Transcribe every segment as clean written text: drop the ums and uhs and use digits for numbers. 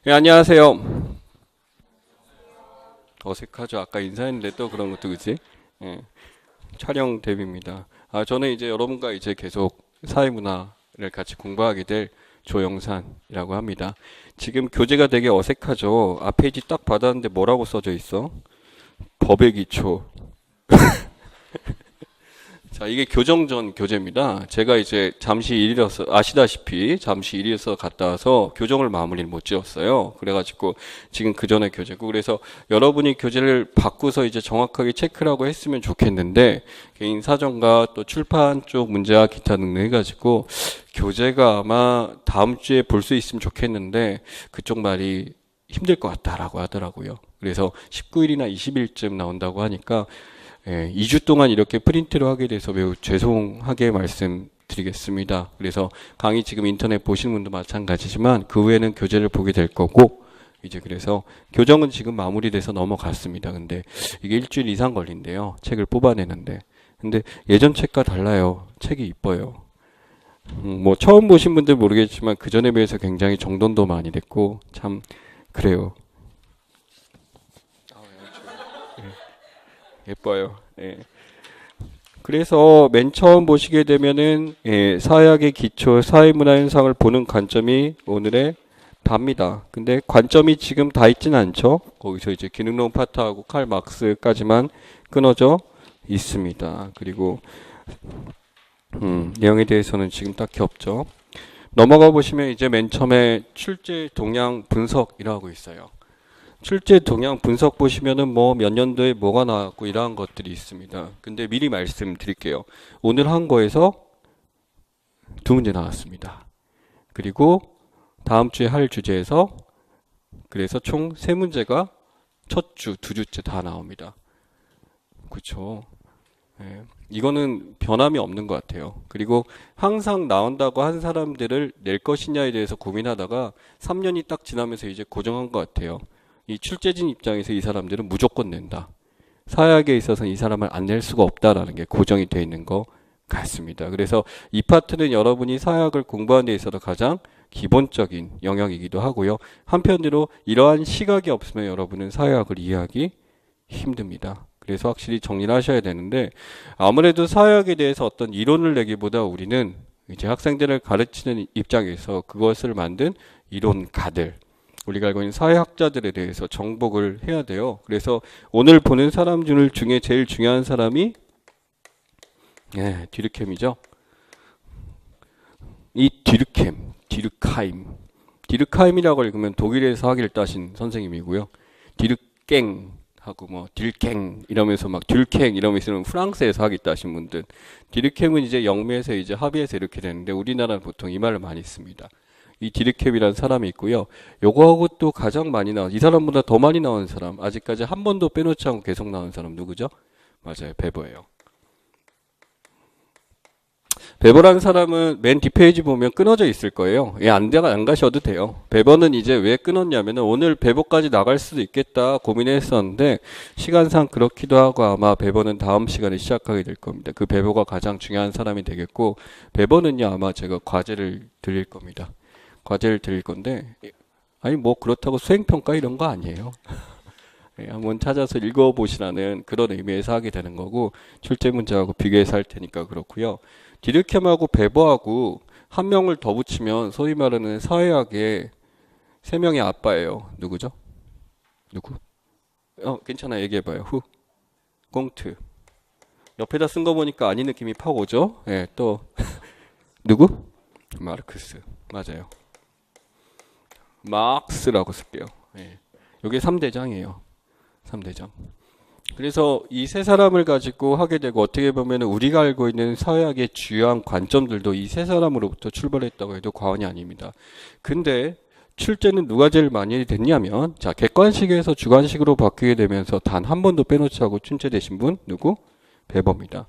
네, 안녕하세요. 어색하죠. 아까 인사했는데 또 그런 것도 그지? 예, 촬영 데뷔입니다. 저는 이제 여러분과 이제 계속 사회문화를 같이 공부하게 될 조영산이라고 합니다. 지금 교재가 되게 어색하죠. 앞 페이지 딱 받았는데 뭐라고 써져 있어? 법의 기초. 자, 이게 교정전 교재입니다. 제가 이제 잠시 일이라서, 아시다시피 잠시 일이어서 갔다 와서 교정을 마무리를 못 지었어요. 그래가지고 지금 그 전에 교재고, 그래서 여러분이 교재를 바꾸서 이제 정확하게 체크를 하고 했으면 좋겠는데, 개인 사정과 또 출판 쪽 문제와 기타 등등 해가지고, 교재가 아마 다음 주에 볼 수 있으면 좋겠는데, 그쪽 말이 힘들 것 같다라고 하더라고요. 그래서 19일이나 20일쯤 나온다고 하니까, 2주 동안 이렇게 프린트를 하게 돼서 매우 죄송하게 말씀드리겠습니다. 그래서 강의 지금 인터넷 보시는 분도 마찬가지지만 그 후에는 교재를 보게 될 거고, 이제 그래서 교정은 지금 마무리돼서 넘어갔습니다. 근데 이게 일주일 이상 걸린대요. 책을 뽑아내는데. 근데 예전 책과 달라요. 책이 이뻐요. 뭐 처음 보신 분들 모르겠지만 그 전에 비해서 굉장히 정돈도 많이 됐고 참 그래요. 예뻐요. 예. 그래서 맨 처음 보시게 되면은 사회학의 기초, 사회문화 현상을 보는 관점이 오늘의 답니다. 근데 관점이 지금 다 있진 않죠. 거기서 이제 기능론 파트하고 칼 막스까지만 끊어져 있습니다. 그리고 내용에 대해서는 지금 딱히 없죠. 넘어가 보시면 이제 맨 처음에 출제 동향 분석이라고 있어요. 출제 동향 분석 보시면은 뭐 몇 년도에 뭐가 나왔고 이러한 것들이 있습니다. 근데 미리 말씀드릴게요. 오늘 한 거에서 두 문제 나왔습니다. 그리고 다음 주에 할 주제에서 그래서 총 세 문제가 첫 주, 두 주째 다 나옵니다. 그렇죠. 예, 이거는 변함이 없는 것 같아요. 그리고 항상 나온다고 한 사람들을 낼 것이냐에 대해서 고민하다가 3년이 딱 지나면서 이제 고정한 것 같아요. 이 출제진 입장에서 이 사람들은 무조건 낸다. 사회학에 있어서는 이 사람을 안 낼 수가 없다라는 게 고정이 되어 있는 것 같습니다. 그래서 이 파트는 여러분이 사회학을 공부하는 데 있어서 가장 기본적인 영역이기도 하고요. 한편으로 이러한 시각이 없으면 여러분은 사회학을 이해하기 힘듭니다. 그래서 확실히 정리를 하셔야 되는데 아무래도 사회학에 대해서 어떤 이론을 내기보다 우리는 이제 학생들을 가르치는 입장에서 그것을 만든 이론가들, 우리가 알고 있는 사회학자들에 대해서 정복을 해야 돼요. 그래서 오늘 보는 사람 중에 제일 중요한 사람이 디르켐이죠. 이 디르카임이라고 읽으면 독일에서 학위를 따신 선생님이고요. 디르갱하고 뭐 딜갱 이러면서 막 딜캥 이러면서 프랑스에서 학위 따신 분들. 디르켐은 이제 영미에서 이제 합의해서 이렇게 되는데 우리나라는 보통 이 말을 많이 씁니다. 이 디르켐이라는 사람이 있고요. 요거하고 또 가장 많이 나온, 이 사람보다 더 많이 나온 사람, 아직까지 한 번도 빼놓지 않고 계속 나온 사람 누구죠? 맞아요. 베버예요. 베버라는 사람은 맨 뒷페이지 보면 끊어져 있을 거예요. 안 가셔도 돼요. 베버는 이제 왜 끊었냐면은 오늘 베버까지 나갈 수도 있겠다 고민했었는데 시간상 그렇기도 하고 아마 베버는 다음 시간에 시작하게 될 겁니다. 그 베버가 가장 중요한 사람이 되겠고 베버는요 아마 제가 과제를 드릴 겁니다. 과제를 드릴 건데 아니 뭐 그렇다고 수행평가 이런 거 아니에요. 한번 찾아서 읽어보시라는 그런 의미에서 하게 되는 거고 출제 문제하고 비교해서 할 테니까 그렇고요. 디르켐하고 베버하고 한 명을 더 붙이면 소위 말하는 사회학의 세 명의 아빠예요. 누구죠? 누구? 괜찮아 얘기해봐요. 공트. 옆에다 쓴 거 보니까 아닌 느낌이 팍 오죠? 또 누구? 마르크스. 맞아요. 막스라고 쓸게요. 이게 3대장이에요. 3대장. 그래서 이 세 사람을 가지고 하게 되고 어떻게 보면 우리가 알고 있는 사회학의 주요한 관점들도 이 세 사람으로부터 출발했다고 해도 과언이 아닙니다. 근데 출제는 누가 제일 많이 됐냐면 자 객관식에서 주관식으로 바뀌게 되면서 단 한 번도 빼놓지 않고 출제되신 분 누구? 베버입니다.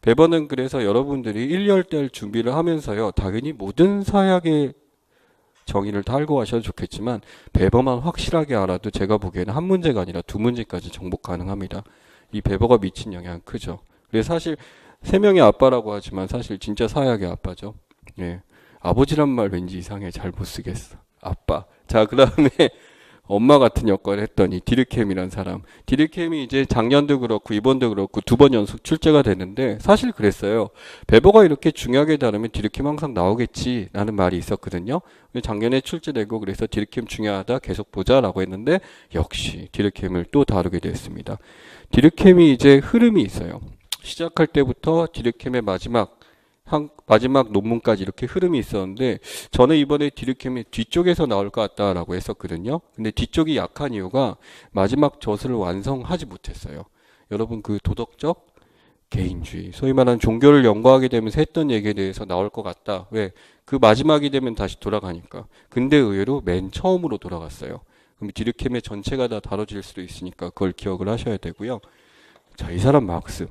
베버는 그래서 여러분들이 1열달 준비를 하면서요 당연히 모든 사회학의 정의를 다 알고 가셔도 좋겠지만 베버만 확실하게 알아도 제가 보기에는 한 문제가 아니라 두 문제까지 정복 가능합니다. 이 베버가 미친 영향은 크죠. 그래서 사실 세 명의 아빠라고 하지만 사실 진짜 사회학의 아빠죠. 아버지란 말 왠지 이상해 잘 못 쓰겠어. 아빠. 자, 그 다음에 엄마 같은 역할을 했더니 디르켐이란 사람. 디르켐이 이제 작년도 그렇고 이번도 그렇고 2번 연속 출제가 되는데 사실 그랬어요. 베버가 이렇게 중요하게 다루면 디르켐 항상 나오겠지라는 말이 있었거든요. 작년에 출제되고 그래서 디르켐 중요하다 계속 보자라고 했는데 역시 디르켐을 또 다루게 됐습니다. 디르켐이 이제 흐름이 있어요. 시작할 때부터 디르켐의 마지막 논문까지 이렇게 흐름이 있었는데 저는 이번에 디르켐이 뒤쪽에서 나올 것 같다라고 했었거든요. 근데 뒤쪽이 약한 이유가 마지막 저서를 완성하지 못했어요. 여러분 그 도덕적 개인주의, 소위 말하는 종교를 연구하게 되면서 했던 얘기에 대해서 나올 것 같다. 왜? 그 마지막이 되면 다시 돌아가니까. 근데 의외로 맨 처음으로 돌아갔어요. 그럼 디르켐의 전체가 다 다뤄질 수도 있으니까 그걸 기억을 하셔야 되고요. 자, 이 사람 막스.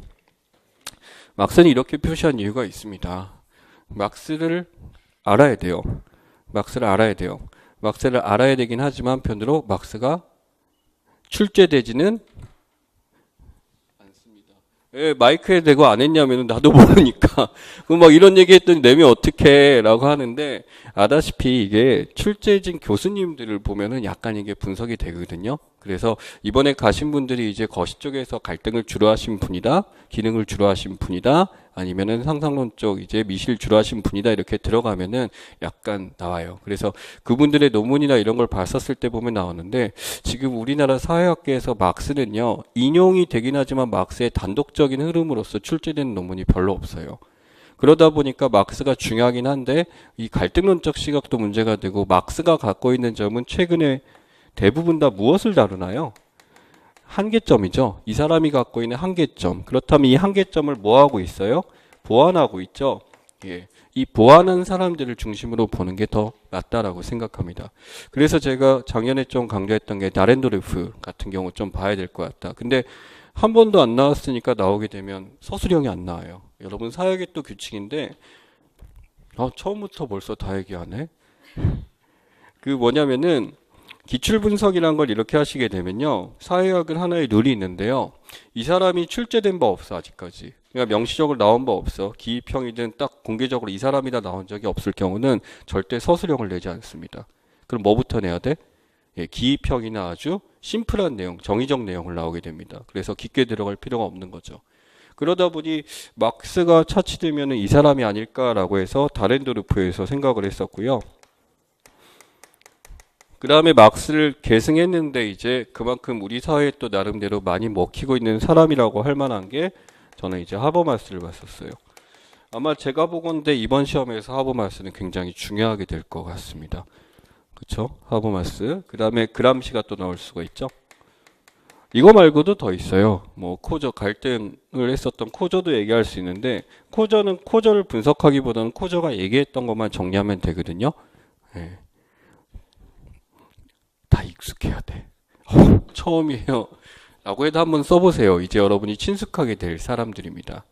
막스는 이렇게 표시한 이유가 있습니다. 막스를 알아야 돼요. 막스를 알아야 돼요. 막스를 알아야 되긴 하지만 편으로 막스가 출제되지는 않습니다. 왜 마이크에 대고 안 했냐면 나도 모르니까. 그럼 막 이런 얘기 했더니 내면 어떡해 라고 하는데 아다시피 이게 출제진 교수님들을 보면은 약간 이게 분석이 되거든요. 그래서 이번에 가신 분들이 이제 거시 쪽에서 갈등을 주로 하신 분이다, 기능을 주로 하신 분이다, 아니면은 상상론 쪽 이제 미실 주로 하신 분이다 이렇게 들어가면은 약간 나와요. 그래서 그분들의 논문이나 이런 걸 봤었을 때 보면 나오는데 지금 우리나라 사회학계에서 막스는요 인용이 되긴 하지만 막스의 단독적인 흐름으로서 출제되는 논문이 별로 없어요. 그러다 보니까 막스가 중요하긴 한데 이 갈등론적 시각도 문제가 되고 막스가 갖고 있는 점은 최근에 대부분 다 무엇을 다루나요? 한계점이죠. 이 사람이 갖고 있는 한계점. 그렇다면 이 한계점을 뭐 하고 있어요? 보완하고 있죠. 예. 이 보완한 사람들을 중심으로 보는 게 더 낫다라고 생각합니다. 그래서 제가 작년에 좀 강조했던 게 다렌도르프 같은 경우 좀 봐야 될 것 같다. 근데 한 번도 안 나왔으니까 나오게 되면 서술형이 안 나와요. 여러분 사역의 또 규칙인데 처음부터 벌써 다 얘기하네. 그 뭐냐면은 기출분석이란 걸 이렇게 하시게 되면요. 사회학은 하나의 룰이 있는데요. 이 사람이 출제된 바 없어 아직까지. 그러니까 명시적으로 나온 바 없어. 기입형이든 딱 공개적으로 이 사람이다 나온 적이 없을 경우는 절대 서술형을 내지 않습니다. 그럼 뭐부터 내야 돼? 예, 기입형이나 아주 심플한 내용, 정의적 내용을 나오게 됩니다. 그래서 깊게 들어갈 필요가 없는 거죠. 그러다 보니 막스가 차치되면 이 사람이 아닐까라고 해서 다렌도르프에서 생각을 했었고요. 그 다음에 막스를 계승했는데 이제 그만큼 우리 사회에 또 나름대로 많이 먹히고 있는 사람이라고 할 만한 게 저는 이제 하버마스를 봤었어요. 아마 제가 보건대 이번 시험에서 하버마스는 굉장히 중요하게 될 것 같습니다. 그쵸? 하버마스. 그 다음에 그람시가 또 나올 수가 있죠. 이거 말고도 더 있어요. 뭐 코저 갈등을 했었던 코저도 얘기할 수 있는데 코저는 코저를 분석하기보다는 코저가 얘기했던 것만 정리하면 되거든요. 네. 다 익숙해야 돼. 처음이에요. 라고 해도 한번 써보세요. 이제 여러분이 친숙하게 될 사람들입니다.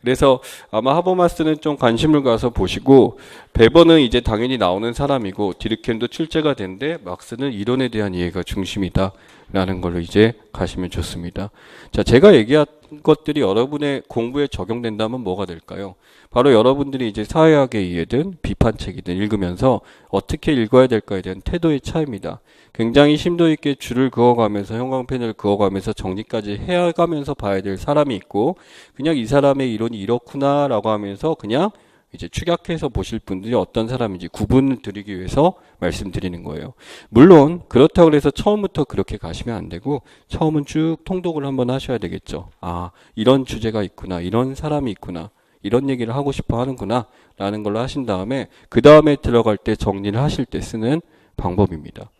그래서 아마 하버마스는 좀 관심을 가서 보시고 베버는 이제 당연히 나오는 사람이고 디르켐도 출제가 된데 막스는 이론에 대한 이해가 중심이다 라는 걸로 이제 가시면 좋습니다. 자, 제가 얘기한 것들이 여러분의 공부에 적용된다면 뭐가 될까요? 바로 여러분들이 이제 사회학의 이해든 비판책이든 읽으면서 어떻게 읽어야 될까에 대한 태도의 차이입니다. 굉장히 심도 있게 줄을 그어가면서 형광펜을 그어가면서 정리까지 해가면서 봐야 될 사람이 있고 그냥 이 사람의 이론이 이렇구나 라고 하면서 그냥 이제 축약해서 보실 분들이 어떤 사람인지 구분을 드리기 위해서 말씀드리는 거예요. 물론 그렇다고 해서 처음부터 그렇게 가시면 안 되고 처음은 쭉 통독을 한번 하셔야 되겠죠. 아, 이런 주제가 있구나, 이런 사람이 있구나, 이런 얘기를 하고 싶어 하는구나 라는 걸로 하신 다음에 그 다음에 들어갈 때 정리를 하실 때 쓰는 방법입니다.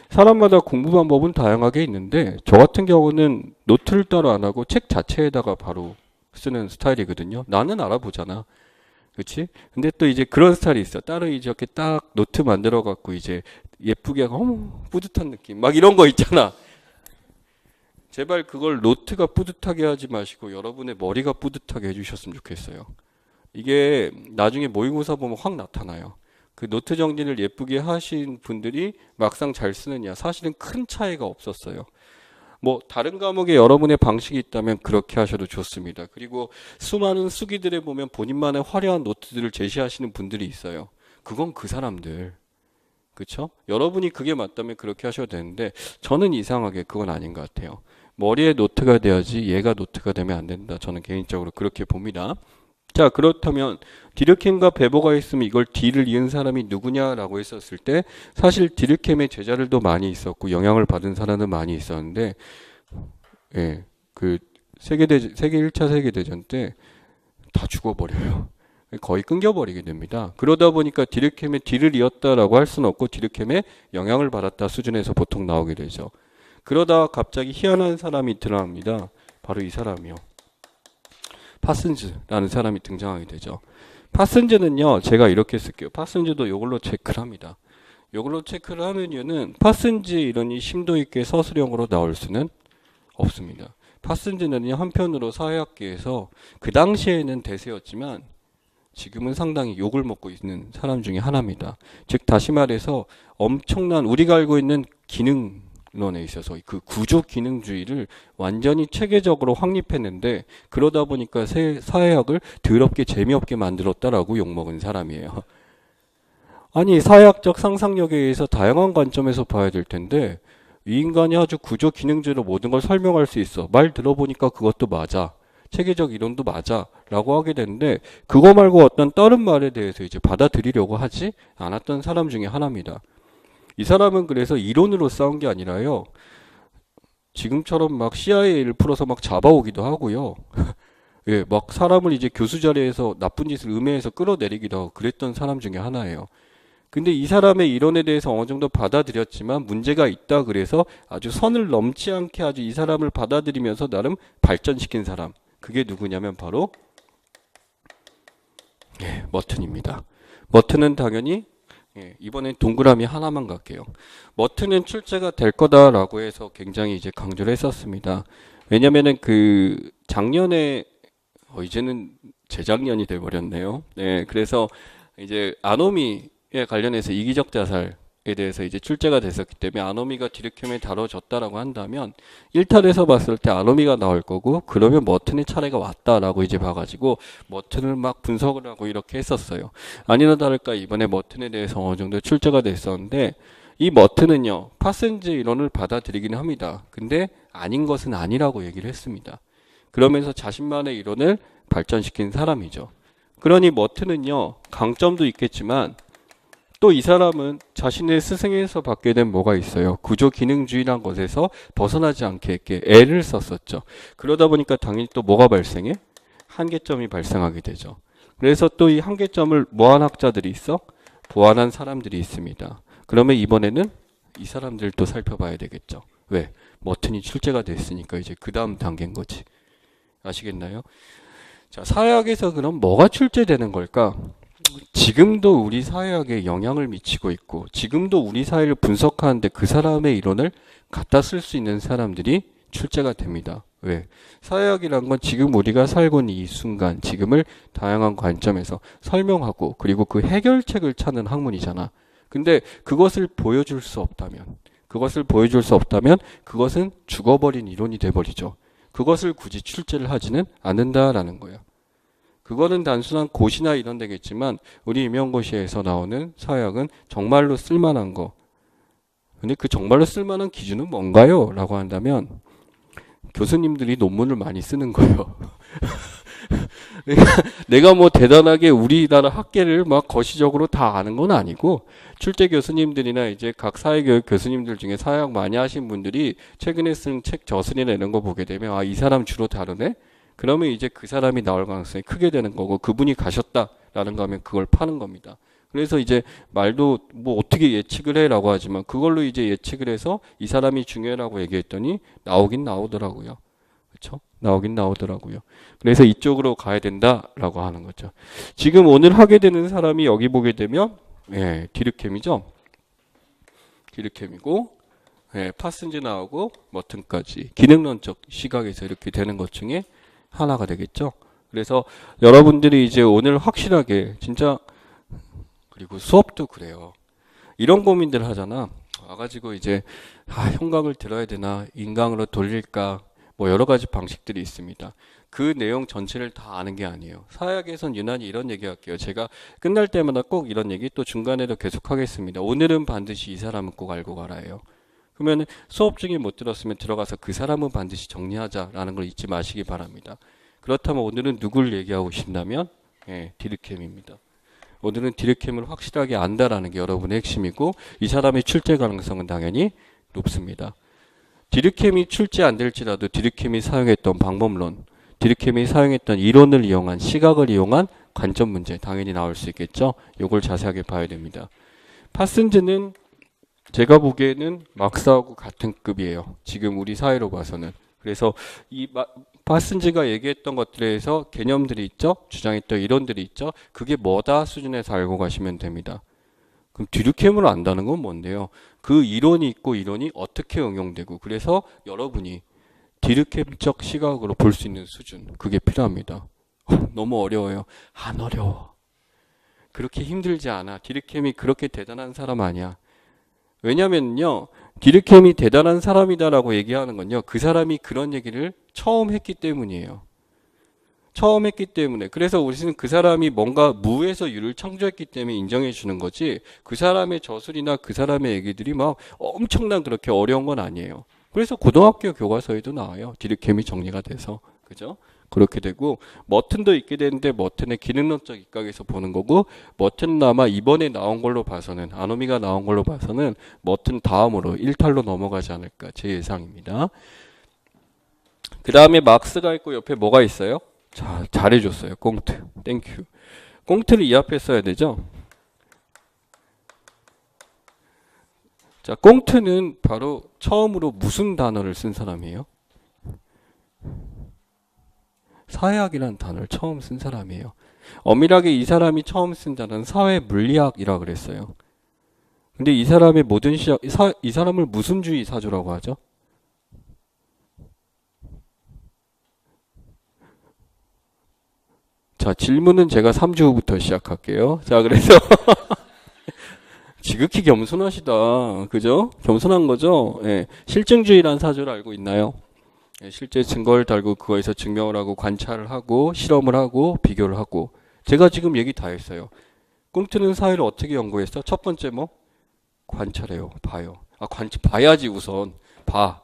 사람마다 공부 방법은 다양하게 있는데 저 같은 경우는 노트를 따로 안 하고 책 자체에다가 바로 쓰는 스타일이거든요. 나는 알아보잖아. 그렇지? 근데 또 이제 그런 스타일이 있어. 따로 이렇게 딱 노트 만들어 갖고 이제 예쁘게 하고 뿌듯한 느낌 막 이런 거 있잖아. 제발 그걸 노트가 뿌듯하게 하지 마시고 여러분의 머리가 뿌듯하게 해주셨으면 좋겠어요. 이게 나중에 모의고사 보면 확 나타나요. 그 노트 정리를 예쁘게 하신 분들이 막상 잘 쓰느냐 사실은 큰 차이가 없었어요. 뭐 다른 과목에 여러분의 방식이 있다면 그렇게 하셔도 좋습니다. 그리고 수많은 수기들에 보면 본인만의 화려한 노트들을 제시하시는 분들이 있어요. 그건 그 사람들. 그쵸? 여러분이 그게 맞다면 그렇게 하셔도 되는데 저는 이상하게 그건 아닌 것 같아요. 머리에 노트가 돼야지 얘가 노트가 되면 안 된다. 저는 개인적으로 그렇게 봅니다. 자, 그렇다면 디르켐과 베버가 있으면 이걸 D를 이은 사람이 누구냐라고 했었을 때 사실 디르켐의 제자들도 많이 있었고 영향을 받은 사람은 많이 있었는데 예, 그 세계 1차 세계대전 때 다 죽어버려요. 거의 끊겨버리게 됩니다. 그러다 보니까 디르켐의 D를 이었다라고 할 수는 없고 디르켐의 영향을 받았다 수준에서 보통 나오게 되죠. 그러다 갑자기 희한한 사람이 드러납니다. 바로 이 사람이요. 파슨즈라는 사람이 등장하게 되죠. 파슨즈는요, 제가 이렇게 쓸게요. 파슨즈도 이걸로 체크를 합니다. 이걸로 체크를 하는 이유는 파슨즈 이론이 심도 있게 서술형으로 나올 수는 없습니다. 파슨즈는 한편으로 사회학계에서 그 당시에는 대세였지만 지금은 상당히 욕을 먹고 있는 사람 중에 하나입니다. 즉 다시 말해서 엄청난 우리가 알고 있는 기능론에 있어서 그 구조 기능주의를 완전히 체계적으로 확립했는데 그러다 보니까 사회학을 더럽게 재미없게 만들었다라고 욕먹은 사람이에요. 아니 사회학적 상상력에 의해서 다양한 관점에서 봐야 될 텐데 이 인간이 아주 구조 기능주의로 모든 걸 설명할 수 있어. 말 들어보니까 그것도 맞아. 체계적 이론도 맞아. 라고 하게 되는데 그거 말고 어떤 다른 말에 대해서 이제 받아들이려고 하지 않았던 사람 중에 하나입니다. 이 사람은 그래서 이론으로 싸운 게 아니라요. 지금처럼 막 CIA를 풀어서 막 잡아오기도 하고요. 예, 막 사람을 이제 교수 자리에서 나쁜 짓을 음해해서 끌어내리기도 하고 그랬던 사람 중에 하나예요. 근데 이 사람의 이론에 대해서 어느 정도 받아들였지만 문제가 있다 그래서 아주 선을 넘지 않게 아주 이 사람을 받아들이면서 나름 발전시킨 사람. 그게 누구냐면 바로 머튼입니다. 머튼은 당연히 이번엔 동그라미 하나만 갈게요. 머튼은 출제가 될 거다라고 해서 굉장히 이제 강조를 했었습니다. 왜냐면은 그 작년에 이제는 재작년이 돼버렸네요. 네, 그래서 이제 아노미에 관련해서 이기적 자살에 대해서 이제 출제가 됐었기 때문에 아노미가 디르켐에 다뤄졌다라고 한다면 1탄에서 봤을 때 아노미가 나올 거고 그러면 머튼의 차례가 왔다라고 이제 봐가지고 머튼을 막 분석을 하고 이렇게 했었어요. 아니나 다를까 이번에 머튼에 대해서 어느 정도 출제가 됐었는데 이 머튼은요 파슨즈 이론을 받아들이긴 합니다. 근데 아닌 것은 아니라고 얘기를 했습니다. 그러면서 자신만의 이론을 발전시킨 사람이죠. 그러니 머튼은요 강점도 있겠지만 또 이 사람은 자신의 스승에서 받게 된 뭐가 있어요. 구조 기능주의란 것에서 벗어나지 않게 이렇게 애를 썼었죠. 그러다 보니까 당연히 또 뭐가 발생해? 한계점이 발생하게 되죠. 그래서 또 이 한계점을 뭐한 학자들이 있어? 보완한 사람들이 있습니다. 그러면 이번에는 이 사람들도 살펴봐야 되겠죠. 왜? 머튼이 출제가 됐으니까 이제 그 다음 단계인 거지. 아시겠나요? 자, 사회학에서 그럼 뭐가 출제되는 걸까? 지금도 우리 사회학에 영향을 미치고 있고 지금도 우리 사회를 분석하는데 그 사람의 이론을 갖다 쓸 수 있는 사람들이 출제가 됩니다. 왜? 사회학이란 건 지금 우리가 살고 있는 이 순간 지금을 다양한 관점에서 설명하고 그리고 그 해결책을 찾는 학문이잖아. 근데 그것을 보여줄 수 없다면 그것은 죽어버린 이론이 돼버리죠. 그것을 굳이 출제를 하지는 않는다라는 거예요. 그거는 단순한 고시나 이런 데겠지만 우리 임용고시에서 나오는 사회학은 정말로 쓸만한 거. 근데 그 정말로 쓸만한 기준은 뭔가요? 라고 한다면 교수님들이 논문을 많이 쓰는 거예요. 내가 뭐 대단하게 우리나라 학계를 막 거시적으로 다 아는 건 아니고 출제 교수님들이나 이제 각 사회교육 교수님들 중에 사회학 많이 하신 분들이 최근에 쓴 책 저술이나 이런 거 보게 되면 아, 이 사람 주로 다루네? 그러면 이제 그 사람이 나올 가능성이 크게 되는 거고 그분이 가셨다라는 거 하면 그걸 파는 겁니다. 그래서 이제 말도 뭐 어떻게 예측을 해라고 하지만 그걸로 이제 예측을 해서 이 사람이 중요하라고 얘기했더니 나오긴 나오더라고요. 그렇죠? 나오긴 나오더라고요. 그래서 이쪽으로 가야 된다라고 하는 거죠. 지금 오늘 하게 되는 사람이 여기 보게 되면 디르켐이죠. 디르켐이고 파슨즈 나오고 머튼까지 기능론적 시각에서 이렇게 되는 것 중에 하나가 되겠죠. 그래서 여러분들이 이제 오늘 확실하게 진짜 그리고 수업도 그래요. 이런 고민들 하잖아. 와가지고 이제 형광을 들어야 되나 인강으로 돌릴까 뭐 여러 가지 방식들이 있습니다. 그 내용 전체를 다 아는 게 아니에요. 사회학에선 유난히 이런 얘기 할게요. 제가 끝날 때마다 꼭 이런 얘기 또 중간에도 계속 하겠습니다. 오늘은 반드시 이 사람은 꼭 알고 가라예요. 그러면 수업 중에 못 들었으면 들어가서 그 사람은 반드시 정리하자라는 걸 잊지 마시기 바랍니다. 그렇다면 오늘은 누굴 얘기하고 싶다면 디르켐입니다. 오늘은 디르켐을 확실하게 안다라는 게 여러분의 핵심이고 이 사람의 출제 가능성은 당연히 높습니다. 디르켐이 출제 안 될지라도 디르켐이 사용했던 방법론, 디르켐이 사용했던 이론을 이용한 시각을 이용한 관점 문제 당연히 나올 수 있겠죠. 이걸 자세하게 봐야 됩니다. 파슨즈는 제가 보기에는 막스하고 같은 급이에요. 지금 우리 사회로 봐서는. 그래서 이 파슨즈가 얘기했던 것들에서 개념들이 있죠. 주장했던 이론들이 있죠. 그게 뭐다 수준에서 알고 가시면 됩니다. 그럼 디르켐을 안다는 건 뭔데요? 그 이론이 있고 이론이 어떻게 응용되고 그래서 여러분이 디르켐적 시각으로 볼 수 있는 수준 그게 필요합니다. 너무 어려워요. 안 어려워. 그렇게 힘들지 않아. 디르켐이 그렇게 대단한 사람 아니야. 왜냐면요. 디르켐이 대단한 사람이다라고 얘기하는 건요. 그 사람이 그런 얘기를 처음 했기 때문이에요. 처음 했기 때문에. 그래서 우리는 그 사람이 뭔가 무에서 유를 창조했기 때문에 인정해 주는 거지 그 사람의 저술이나 그 사람의 얘기들이 막 엄청난 그렇게 어려운 건 아니에요. 그래서 고등학교 교과서에도 나와요. 디르켐이 정리가 돼서. 그죠? 그렇게 되고 머튼도 있게 되는데 머튼의 기능론적 입각에서 보는 거고 머튼은 아마 이번에 나온 걸로 봐서는 아노미가 나온 걸로 봐서는 머튼 다음으로 1탈로 넘어가지 않을까 제 예상입니다. 그 다음에 막스가 있고 옆에 뭐가 있어요? 자, 잘해줬어요. 꽁트. 땡큐. 꽁트를 이 앞에 써야 되죠? 자, 꽁트는 바로 처음으로 무슨 단어를 쓴 사람이에요? 사회학이라는 단어를 처음 쓴 사람이에요. 엄밀하게 이 사람이 처음 쓴 단어는 사회물리학이라고 그랬어요. 근데 이 사람의 모든 이 사람을 무슨 주의 사조라고 하죠? 자, 질문은 제가 3주 후부터 시작할게요. 자, 그래서 지극히 겸손하시다. 그죠? 겸손한 거죠? 예. 실증주의란 사조를 알고 있나요? 예, 실제 증거를 달고 그거에서 증명을 하고 관찰을 하고 실험을 하고 비교를 하고 제가 지금 얘기 다 했어요. 꽁트는 사회를 어떻게 연구했어? 첫 번째 뭐? 관찰해요. 봐요. 봐야지 우선. 봐.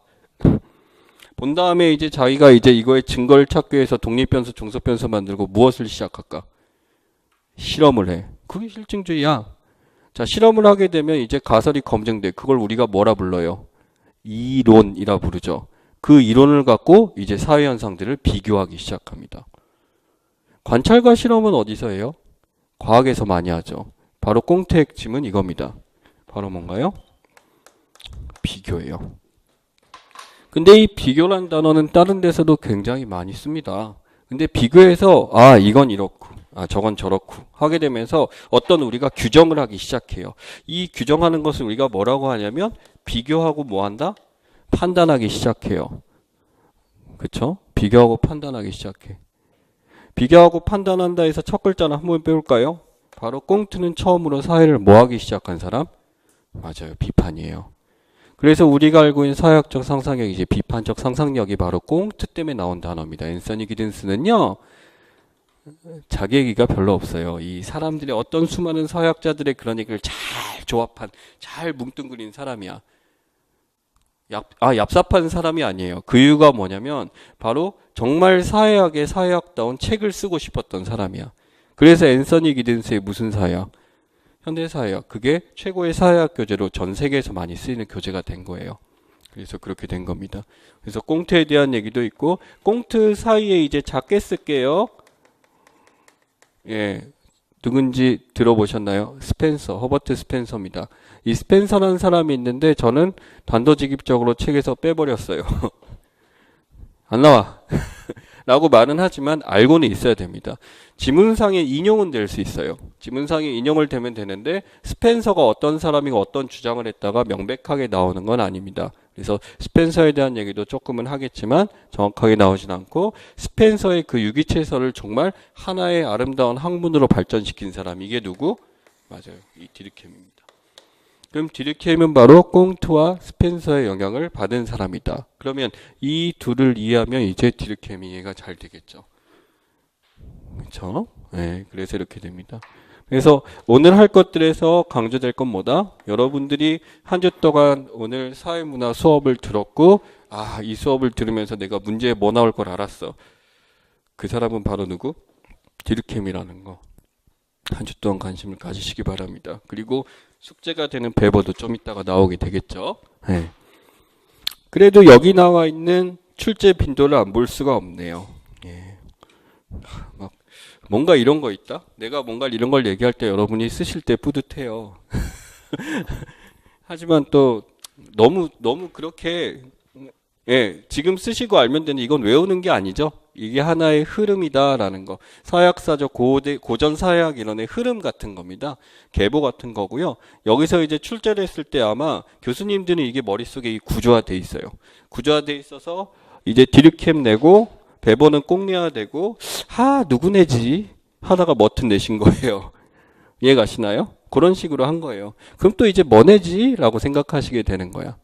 본 다음에 이제 자기가 이제 이거의 증거를 찾기 위해서 독립변수, 종속변수 만들고 무엇을 시작할까? 실험을 해. 그게 실증주의야. 자, 실험을 하게 되면 이제 가설이 검증돼. 그걸 우리가 뭐라 불러요? 이론이라 부르죠. 그 이론을 갖고 이제 사회 현상들을 비교하기 시작합니다. 관찰과 실험은 어디서 해요? 과학에서 많이 하죠. 바로 꽁트의 핵심은 이겁니다. 바로 뭔가요? 비교예요. 근데 이 비교란 단어는 다른 데서도 굉장히 많이 씁니다. 근데 비교해서 이건 이렇고 저건 저렇고 하게 되면서 어떤 우리가 규정을 하기 시작해요. 이 규정하는 것을 우리가 뭐라고 하냐면 비교하고 뭐 한다? 판단하기 시작해요. 그쵸? 비교하고 판단하기 시작해. 비교하고 판단한다 해서 첫 글자는 한번 배울까요? 바로 꽁트는 처음으로 사회를 뭐 하기 시작한 사람? 맞아요. 비판이에요. 그래서 우리가 알고 있는 사회학적 상상력이 이제 비판적 상상력이 바로 꽁트 때문에 나온 단어입니다. 앤서니 기든스는요. 자기 얘기가 별로 없어요. 이 사람들의 어떤 수많은 사회학자들의 그런 얘기를 잘 조합한 잘 뭉뚱그린 사람이야. 얍삽한 사람이 아니에요. 그 이유가 뭐냐면 바로 정말 사회학의 사회학다운 책을 쓰고 싶었던 사람이야. 그래서 앤서니 기든스의 무슨 사회학? 현대사회학. 그게 최고의 사회학 교재로 전 세계에서 많이 쓰이는 교재가 된 거예요. 그래서 그렇게 된 겁니다. 그래서 꽁트에 대한 얘기도 있고 꽁트 사이에 이제 작게 쓸게요. 예, 누군지 들어보셨나요? 스펜서, 허버트 스펜서입니다. 이 스펜서라는 사람이 있는데 저는 단도직입적으로 책에서 빼버렸어요. 안 나와. 라고 말은 하지만 알고는 있어야 됩니다. 지문상의 인용은 될 수 있어요. 지문상의 인용을 되면 되는데 스펜서가 어떤 사람이고 어떤 주장을 했다가 명백하게 나오는 건 아닙니다. 그래서 스펜서에 대한 얘기도 조금은 하겠지만 정확하게 나오진 않고 스펜서의 그 유기체설을 정말 하나의 아름다운 학문으로 발전시킨 사람 이게 누구? 맞아요. 이 디르켐입니다. 그럼 디르켐은 바로 꽁트와 스펜서의 영향을 받은 사람이다. 그러면 이 둘을 이해하면 이제 디르켐 이해가 잘 되겠죠. 그렇죠? 네, 그래서 이렇게 됩니다. 그래서 오늘 할 것들에서 강조될 건 뭐다? 여러분들이 한 주 동안 오늘 사회문화 수업을 들었고, 아, 이 수업을 들으면서 내가 문제에 뭐 나올 걸 알았어. 그 사람은 바로 누구? 디르켐이라는 거. 한 주 동안 관심을 가지시기 바랍니다. 그리고 숙제가 되는 배버도 좀 이따가 나오게 되겠죠. 네. 그래도 여기 나와 있는 출제 빈도를 안 볼 수가 없네요. 예. 막 뭔가 이런 거 있다? 내가 뭔가 이런 걸 얘기할 때 여러분이 쓰실 때 뿌듯해요. 하지만 또 너무 그렇게 지금 쓰시고 알면 되는 이건 외우는 게 아니죠. 이게 하나의 흐름이다라는 거. 사회학사적 고전 사회학 이론의 흐름 같은 겁니다. 계보 같은 거고요. 여기서 이제 출제를 했을 때 아마 교수님들은 이게 머릿속에 구조화돼 있어요. 구조화돼 있어서 이제 디르켐 내고 배번은 꼭 내야 되고 누구 내지 하다가 머튼 내신 거예요. 이해가시나요? 그런 식으로 한 거예요. 그럼 또 이제 뭐 내지? 라고 생각하시게 되는 거야.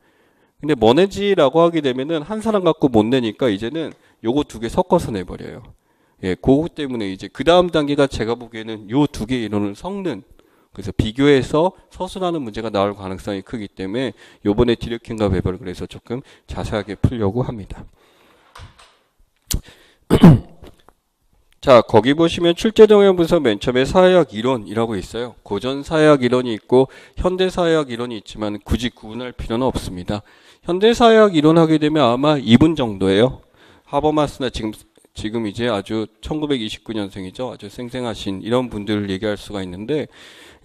근데 뭐 내지라고 하게 되면은 한 사람 갖고 못 내니까 이제는 요거 두 개 섞어서 내버려요. 예, 그거 때문에 이제 그 다음 단계가 제가 보기에는 요 두 개의 이론을 섞는, 그래서 비교해서 서술하는 문제가 나올 가능성이 크기 때문에 요번에 디르켐과 베버를 그래서 조금 자세하게 풀려고 합니다. 자, 거기 보시면 출제동향 분석 맨 처음에 사회학 이론이라고 있어요. 고전 사회학 이론이 있고 현대 사회학 이론이 있지만 굳이 구분할 필요는 없습니다. 현대 사회학 이론 하게 되면 아마 2분 정도예요. 하버마스나 지금 이제 아주 1929년생이죠. 아주 생생하신 이런 분들을 얘기할 수가 있는데,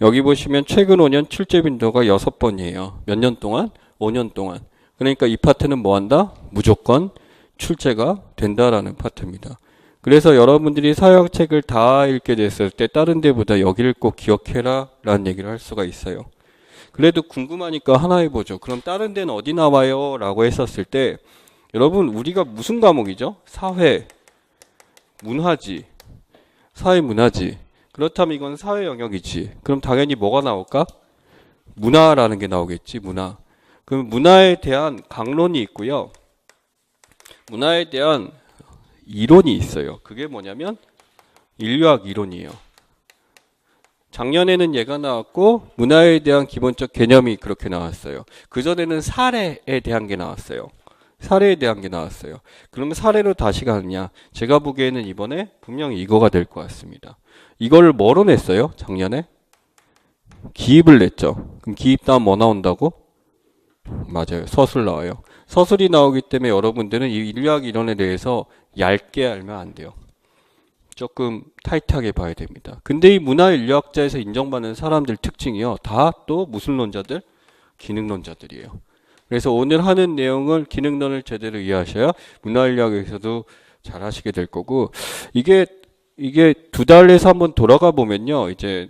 여기 보시면 최근 5년 출제 빈도가 6번이에요. 몇 년 동안? 5년 동안. 그러니까 이 파트는 뭐 한다? 무조건 출제가 된다라는 파트입니다. 그래서 여러분들이 사회학 책을 다 읽게 됐을 때 다른 데보다 여기를 꼭 기억해라 라는 얘기를 할 수가 있어요. 그래도 궁금하니까 하나 해보죠. 그럼 다른 데는 어디 나와요? 라고 했었을 때 여러분 우리가 무슨 과목이죠? 사회, 문화지, 사회문화지. 그렇다면 이건 사회 영역이지. 그럼 당연히 뭐가 나올까? 문화라는 게 나오겠지. 문화. 그럼 문화에 대한 강론이 있고요. 문화에 대한 이론이 있어요. 그게 뭐냐면 인류학 이론이에요. 작년에는 얘가 나왔고 문화에 대한 기본적 개념이 그렇게 나왔어요. 그전에는 사례에 대한 게 나왔어요. 사례에 대한 게 나왔어요. 그러면 사례로 다시 가느냐? 제가 보기에는 이번에 분명히 이거가 될 것 같습니다. 이걸 뭐로 냈어요? 작년에? 기입을 냈죠. 그럼 기입 다음 뭐 나온다고? 맞아요. 서술 나와요. 서술이 나오기 때문에 여러분들은 이 인류학 이론에 대해서 얇게 알면 안 돼요. 조금 타이트하게 봐야 됩니다. 근데 이 문화인류학자에서 인정받는 사람들 특징이요. 다 또 무슨論자들? 기능론자들이에요. 그래서 오늘 하는 내용을 기능론을 제대로 이해하셔야 문화인류학에서도 잘 하시게 될 거고, 이게 2달에서 한번 돌아가 보면요. 이제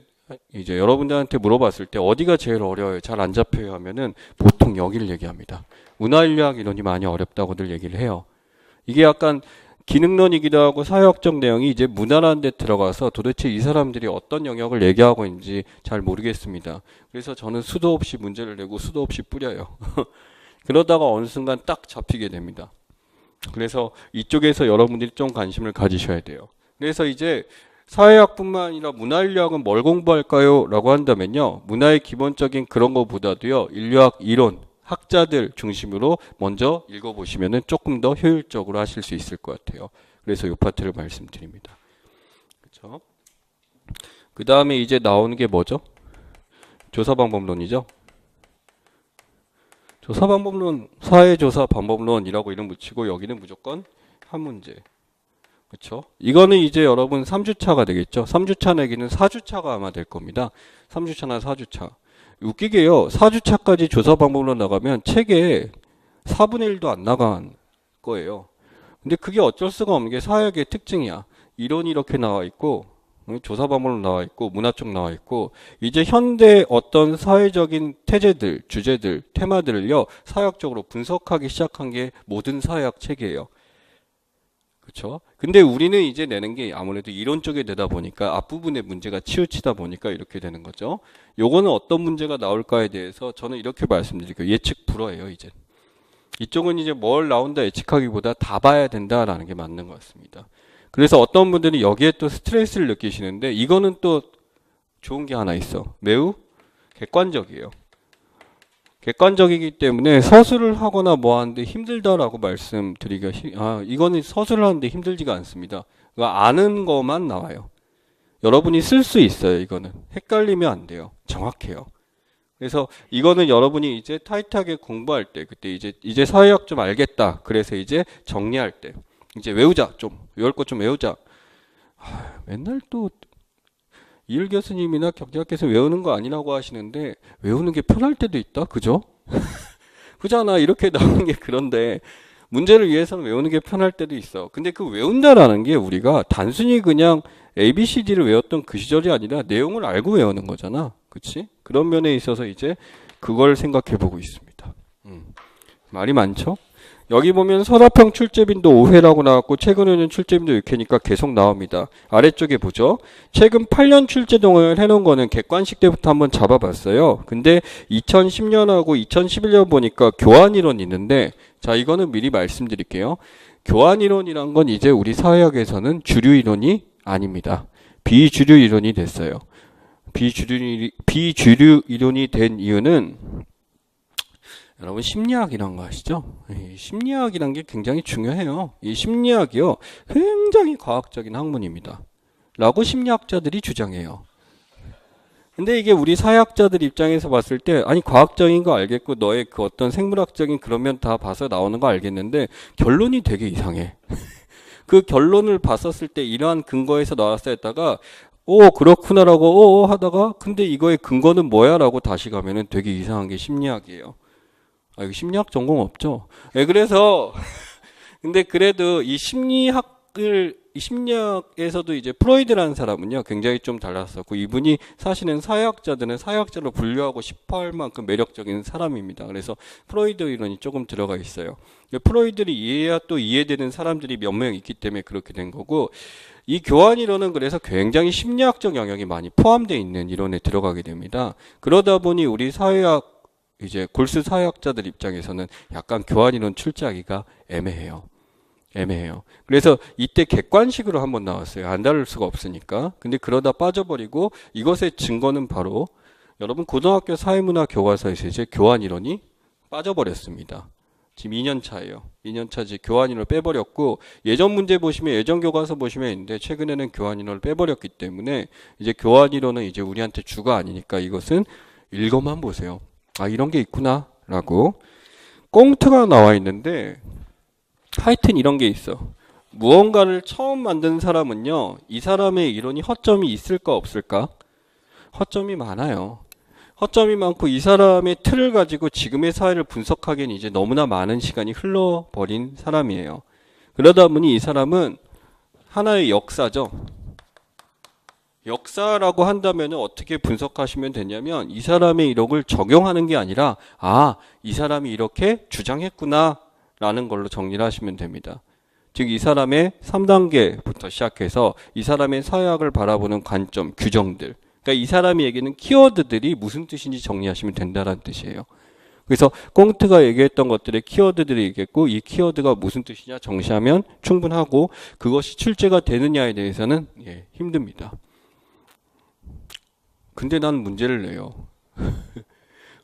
여러분들한테 물어봤을 때 어디가 제일 어려워요? 잘 안 잡혀요 하면은 보통 여기를 얘기합니다. 문화인류학 이론이 많이 어렵다고들 얘기를 해요. 이게 약간 기능론이기도 하고 사회학적 내용이 이제 문화라는 데 들어가서 도대체 이 사람들이 어떤 영역을 얘기하고 있는지 잘 모르겠습니다. 그래서 저는 수도 없이 문제를 내고 수도 없이 뿌려요. 그러다가 어느 순간 딱 잡히게 됩니다. 그래서 이쪽에서 여러분들이 좀 관심을 가지셔야 돼요. 그래서 이제 사회학뿐만 아니라 문화인류학은 뭘 공부할까요? 라고 한다면요. 문화의 기본적인 그런 것보다도요. 인류학 이론, 학자들 중심으로 먼저 읽어보시면 조금 더 효율적으로 하실 수 있을 것 같아요. 그래서 이 파트를 말씀드립니다. 그렇죠? 그 다음에 이제 나오는 게 뭐죠? 조사방법론이죠. 조사방법론, 사회조사방법론이라고 이름 붙이고 여기는 무조건 한 문제. 그렇죠? 이거는 이제 여러분 3주차가 되겠죠. 3주차 내기는 4주차가 아마 될 겁니다. 3주차나 4주차. 웃기게요. 4주차까지 조사 방법으로 나가면 책에 4분의 1도 안 나간 거예요. 근데 그게 어쩔 수가 없는 게 사회학의 특징이야. 이론이 이렇게 나와 있고 조사 방법으로 나와 있고 문화 쪽 나와 있고 이제 현대 어떤 사회적인 태제들, 주제들, 테마들을요. 사회학적으로 분석하기 시작한 게 모든 사회학 책이에요. 그렇죠? 근데 우리는 이제 내는 게 아무래도 이론 쪽에 되다 보니까 앞부분에 문제가 치우치다 보니까 이렇게 되는 거죠. 요거는 어떤 문제가 나올까에 대해서 저는 이렇게 말씀드릴게요. 예측 불허예요, 이제. 이쪽은 이제 뭘 나온다 예측하기보다 다 봐야 된다라는 게 맞는 것 같습니다. 그래서 어떤 분들이 여기에 또 스트레스를 느끼시는데 이거는 또 좋은 게 하나 있어. 매우 객관적이에요. 객관적이기 때문에 서술을 하거나 뭐 하는데 힘들다라고 말씀드리기가 이거는 서술을 하는데 힘들지가 않습니다. 아는 것만 나와요. 여러분이 쓸 수 있어요. 이거는 헷갈리면 안 돼요. 정확해요. 그래서 이거는 여러분이 이제 타이트하게 공부할 때 그때 이제 사회학 좀 알겠다. 그래서 이제 정리할 때 이제 외우자. 좀 외울 것 좀 외우자. 맨날 또 이일 교수님이나 경제학께서 외우는 거 아니라고 하시는데 외우는 게 편할 때도 있다. 그죠? 그잖아. 이렇게 나오는 게 그런데 문제를 위해서는 외우는 게 편할 때도 있어. 근데 그 외운다라는 게 우리가 단순히 그냥 ABCD를 외웠던 그 시절이 아니라 내용을 알고 외우는 거잖아. 그치? 그런 면에 있어서 이제 그걸 생각해 보고 있습니다. 말이 많죠? 여기 보면 서답형 출제빈도 5회라고 나왔고 최근에는 출제빈도 6회니까 계속 나옵니다. 아래쪽에 보죠. 최근 8년 출제 동을 해놓은 거는 객관식 때부터 한번 잡아봤어요. 근데 2010년하고 2011년 보니까 교환이론이 있는데 자 이거는 미리 말씀드릴게요. 교환이론이란 건 이제 우리 사회학에서는 주류 이론이 아닙니다. 비주류 이론이 됐어요. 비주류 이론이 된 이유는 여러분 심리학이란 거 아시죠? 이 심리학이란 게 굉장히 중요해요. 이 심리학이요 굉장히 과학적인 학문입니다. 라고 심리학자들이 주장해요. 근데 이게 우리 사회학자들 입장에서 봤을 때 아니 과학적인 거 알겠고 너의 그 어떤 생물학적인 그런 면 다 봐서 나오는 거 알겠는데 결론이 되게 이상해. 그 결론을 봤었을 때 이러한 근거에서 나왔어 했다가 오 그렇구나라고 하다가 근데 이거의 근거는 뭐야 라고 다시 가면은 되게 이상한 게 심리학이에요. 이거 심리학 전공 없죠? 네, 그래서 근데 그래도 이 심리학에서도 이제 프로이드라는 사람은요 굉장히 좀 달랐었고 이분이 사실은 사회학자들은 사회학자로 분류하고 싶어 할 만큼 매력적인 사람입니다. 그래서 프로이드 이론이 조금 들어가 있어요. 프로이드를 이해해야 또 이해되는 사람들이 몇 명 있기 때문에 그렇게 된 거고 이 교환 이론은 그래서 굉장히 심리학적 영역이 많이 포함되어 있는 이론에 들어가게 됩니다. 그러다 보니 우리 사회학 이제 골수 사회학자들 입장에서는 약간 교환이론 출제하기가 애매해요. 그래서 이때 객관식으로 한번 나왔어요. 안 다룰 수가 없으니까. 근데 그러다 빠져버리고 이것의 증거는 바로 여러분 고등학교 사회문화 교과서에서 이제 교환이론이 빠져버렸습니다. 지금 2년 차예요. 2년 차지 교환이론을 빼버렸고 예전 문제 보시면 예전 교과서 보시면 있는데 최근에는 교환이론을 빼버렸기 때문에 이제 교환이론은 이제 우리한테 주가 아니니까 이것은 읽어만 보세요. 이런 게 있구나 라고 꽁트가 나와 있는데 하여튼 이런 게 있어. 무언가를 처음 만든 사람은요 이 사람의 이론이 허점이 있을까 없을까? 허점이 많아요. 허점이 많고 이 사람의 틀을 가지고 지금의 사회를 분석하기엔 이제 너무나 많은 시간이 흘러버린 사람이에요. 그러다 보니 이 사람은 하나의 역사죠. 역사라고 한다면 어떻게 분석하시면 되냐면 이 사람의 이력을 적용하는 게 아니라 이 사람이 이렇게 주장했구나 라는 걸로 정리를 하시면 됩니다. 즉 이 사람의 3단계부터 시작해서 이 사람의 사회학을 바라보는 관점, 규정들 그러니까 이 사람이 얘기하는 키워드들이 무슨 뜻인지 정리하시면 된다는 뜻이에요. 그래서 꽁트가 얘기했던 것들의 키워드들이 얘기했고 이 키워드가 무슨 뜻이냐 정시하면 충분하고 그것이 출제가 되느냐에 대해서는 힘듭니다. 근데 난 문제를 내요.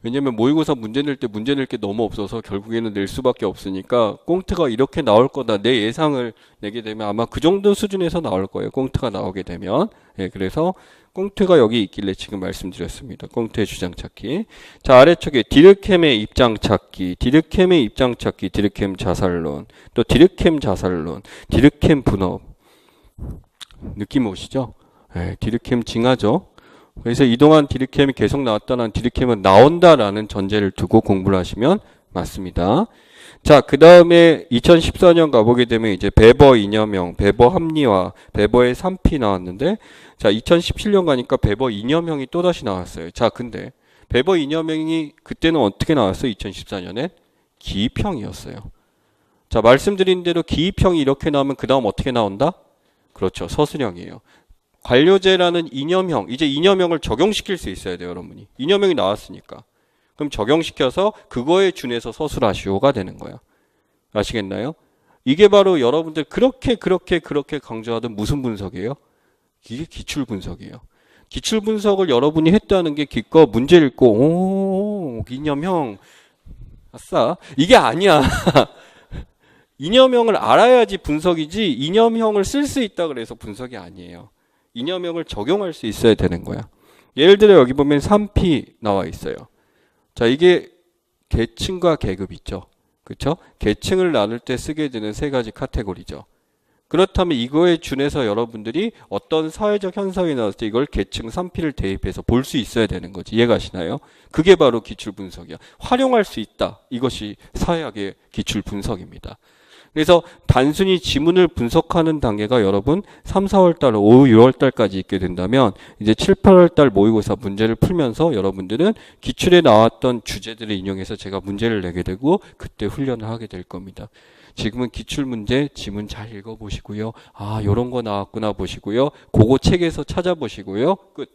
왜냐면 모의고사 문제 낼 게 너무 없어서 결국에는 낼 수밖에 없으니까 꽁트가 이렇게 나올 거다 내 예상을 내게 되면 아마 그 정도 수준에서 나올 거예요. 꽁트가 나오게 되면. 그래서 꽁트가 여기 있길래 지금 말씀드렸습니다. 꽁트의 주장 찾기. 자, 아래쪽에 디르켐의 입장 찾기, 디르켐 자살론, 또 디르켐 자살론, 디르켐 분업. 느낌 오시죠? 디르켐 징하죠? 그래서 이동안 디르켐이 계속 나왔다는 디르켐은 나온다라는 전제를 두고 공부를 하시면 맞습니다. 자, 그 다음에 2014년 가보게 되면 이제 베버 이념형, 베버 합리화, 베버의 3P 나왔는데 자, 2017년 가니까 베버 이념형이 또다시 나왔어요. 자, 근데 베버 이념형이 그때는 어떻게 나왔어요? 2014년에 기입형이었어요. 자, 말씀드린 대로 기입형이 이렇게 나오면 그 다음 어떻게 나온다? 그렇죠. 서술형이에요. 관료제라는 이념형, 이제 이념형을 적용시킬 수 있어야 돼요, 여러분이. 이념형이 나왔으니까. 그럼 적용시켜서 그거에 준해서 서술하시오가 되는 거야. 아시겠나요? 이게 바로 여러분들 그렇게 강조하던 무슨 분석이에요? 이게 기출 분석이에요. 기출 분석을 여러분이 했다는 게 기껏 문제 읽고 오, 이념형 아싸. 이게 아니야. 이념형을 알아야지 분석이지 이념형을 쓸 수 있다 그래서 분석이 아니에요. 이념형을 적용할 수 있어야 되는 거야. 예를 들어 여기 보면 3P 나와 있어요. 자, 이게 계층과 계급 있죠. 그렇죠? 계층을 나눌 때 쓰게 되는 세 가지 카테고리죠. 그렇다면 이거에 준해서 여러분들이 어떤 사회적 현상이 나왔을 때 이걸 계층 3P를 대입해서 볼 수 있어야 되는 거지. 이해가시나요? 그게 바로 기출 분석이야. 활용할 수 있다. 이것이 사회학의 기출 분석입니다. 그래서 단순히 지문을 분석하는 단계가 여러분 3, 4월 달, 5, 6월 달까지 있게 된다면 이제 7, 8월 달 모의고사 문제를 풀면서 여러분들은 기출에 나왔던 주제들을 인용해서 제가 문제를 내게 되고 그때 훈련을 하게 될 겁니다. 지금은 기출문제 지문 잘 읽어보시고요. 아, 요런 거 나왔구나 보시고요. 그거 책에서 찾아보시고요. 끝.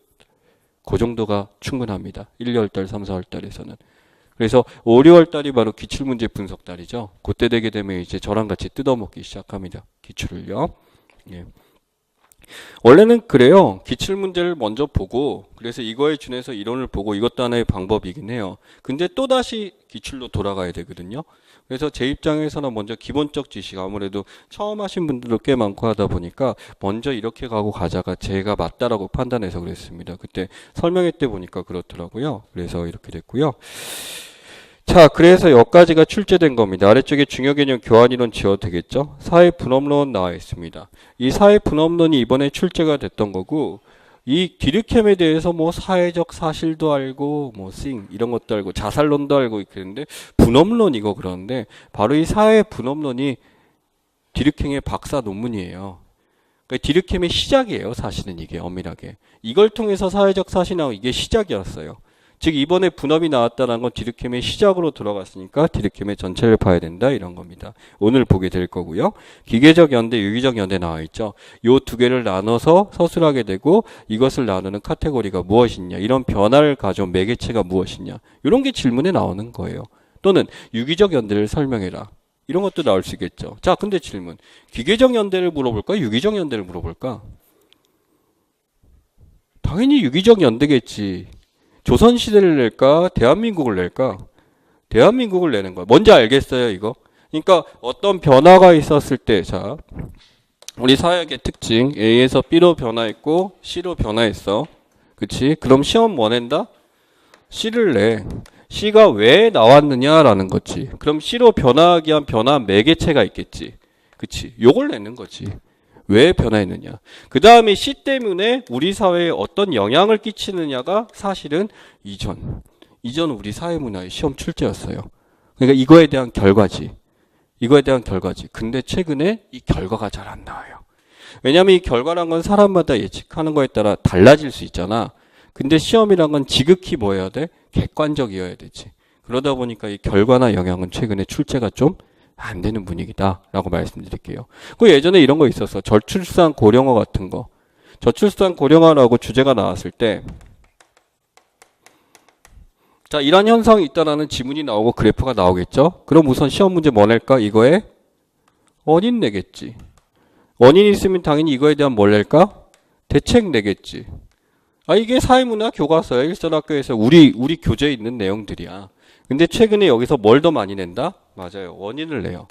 그 정도가 충분합니다. 1, 2월 달, 3, 4월 달에서는. 그래서 5, 6월 달이 바로 기출문제 분석 달이죠. 그때 되게 되면 이제 저랑 같이 뜯어먹기 시작합니다. 기출을요. 예. 원래는 그래요. 기출문제를 먼저 보고 그래서 이거에 준해서 이론을 보고 이것도 하나의 방법이긴 해요. 근데 또다시 기출로 돌아가야 되거든요. 그래서 제 입장에서는 먼저 기본적 지식 아무래도 처음 하신 분들도 꽤 많고 하다 보니까 먼저 이렇게 가고 가자가 제가 맞다라고 판단해서 그랬습니다. 그때 설명회 때 보니까 그렇더라고요. 그래서 이렇게 됐고요. 자, 그래서 여기까지가 출제된 겁니다. 아래쪽에 중요개념 교환이론 지어도 되겠죠? 사회분업론 나와 있습니다. 이 사회분업론이 이번에 출제가 됐던 거고 이 디르켐에 대해서 뭐 사회적 사실도 알고 뭐 이런 것도 알고 자살론도 알고 그랬는데 분업론 이거 그러는데 바로 이 사회분업론이 디르켐의 박사 논문이에요. 그러니까 디르켐의 시작이에요. 사실은 이게 엄밀하게. 이걸 통해서 사회적 사실하고 이게 시작이었어요. 즉 이번에 분업이 나왔다는 건 디르켐의 시작으로 들어갔으니까 디르켐의 전체를 봐야 된다 이런 겁니다. 오늘 보게 될 거고요. 기계적 연대, 유기적 연대 나와 있죠. 요 두 개를 나눠서 서술하게 되고 이것을 나누는 카테고리가 무엇이냐, 이런 변화를 가져온 매개체가 무엇이냐, 이런 게 질문에 나오는 거예요. 또는 유기적 연대를 설명해라. 이런 것도 나올 수 있겠죠. 자, 근데 질문. 기계적 연대를 물어볼까? 유기적 연대를 물어볼까? 당연히 유기적 연대겠지. 조선시대를 낼까? 대한민국을 낼까? 대한민국을 내는 거야. 뭔지 알겠어요, 이거? 그러니까 어떤 변화가 있었을 때, 자, 우리 사회학의 특징, A에서 B로 변화했고 C로 변화했어. 그치? 그럼 시험 뭐 낸다? C를 내. C가 왜 나왔느냐라는 거지. 그럼 C로 변화하기 위한 변화 매개체가 있겠지. 그치? 요걸 내는 거지. 왜 변화했느냐. 그 다음에 C 때문에 우리 사회에 어떤 영향을 끼치느냐가 사실은 이전 우리 사회문화의 시험 출제였어요. 그러니까 이거에 대한 결과지. 근데 최근에 이 결과가 잘 안 나와요. 왜냐하면 이 결과란 건 사람마다 예측하는 거에 따라 달라질 수 있잖아. 근데 시험이란 건 지극히 뭐 해야 돼? 객관적이어야 되지. 그러다 보니까 이 결과나 영향은 최근에 출제가 좀 안 되는 분위기다 라고 말씀드릴게요. 그 예전에 이런 거 있었어. 저출산 고령화 같은 거. 저출산 고령화라고 주제가 나왔을 때 자, 이런 현상이 있다라는 지문이 나오고 그래프가 나오겠죠. 그럼 우선 시험 문제 뭐 낼까? 이거에 원인 내겠지. 원인이 있으면 당연히 이거에 대한 뭘 낼까? 대책 내겠지. 아, 이게 사회문화 교과서야. 일선학교에서 우리 교재에 있는 내용들이야. 근데 최근에 여기서 뭘 더 많이 낸다? 맞아요. 원인을 내요.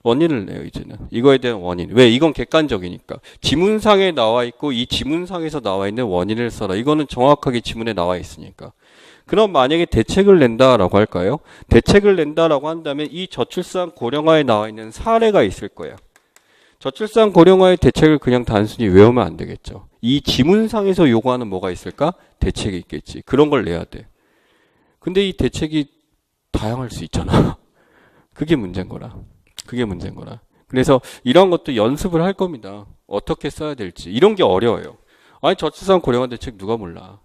이제는. 이거에 대한 원인. 왜? 이건 객관적이니까. 지문상에 나와 있고 이 지문상에서 나와 있는 원인을 써라. 이거는 정확하게 지문에 나와 있으니까. 그럼 만약에 대책을 낸다라고 할까요? 대책을 낸다라고 한다면 이 저출산 고령화에 나와 있는 사례가 있을 거야. 저출산 고령화의 대책을 그냥 단순히 외우면 안 되겠죠. 이 지문상에서 요구하는 뭐가 있을까? 대책이 있겠지. 그런 걸 내야 돼. 근데 이 대책이 다양할 수 있잖아. 그게 문제인 거라. 그래서 이런 것도 연습을 할 겁니다. 어떻게 써야 될지. 이런 게 어려워요. 아니, 저출산 고령화 대책 누가 몰라.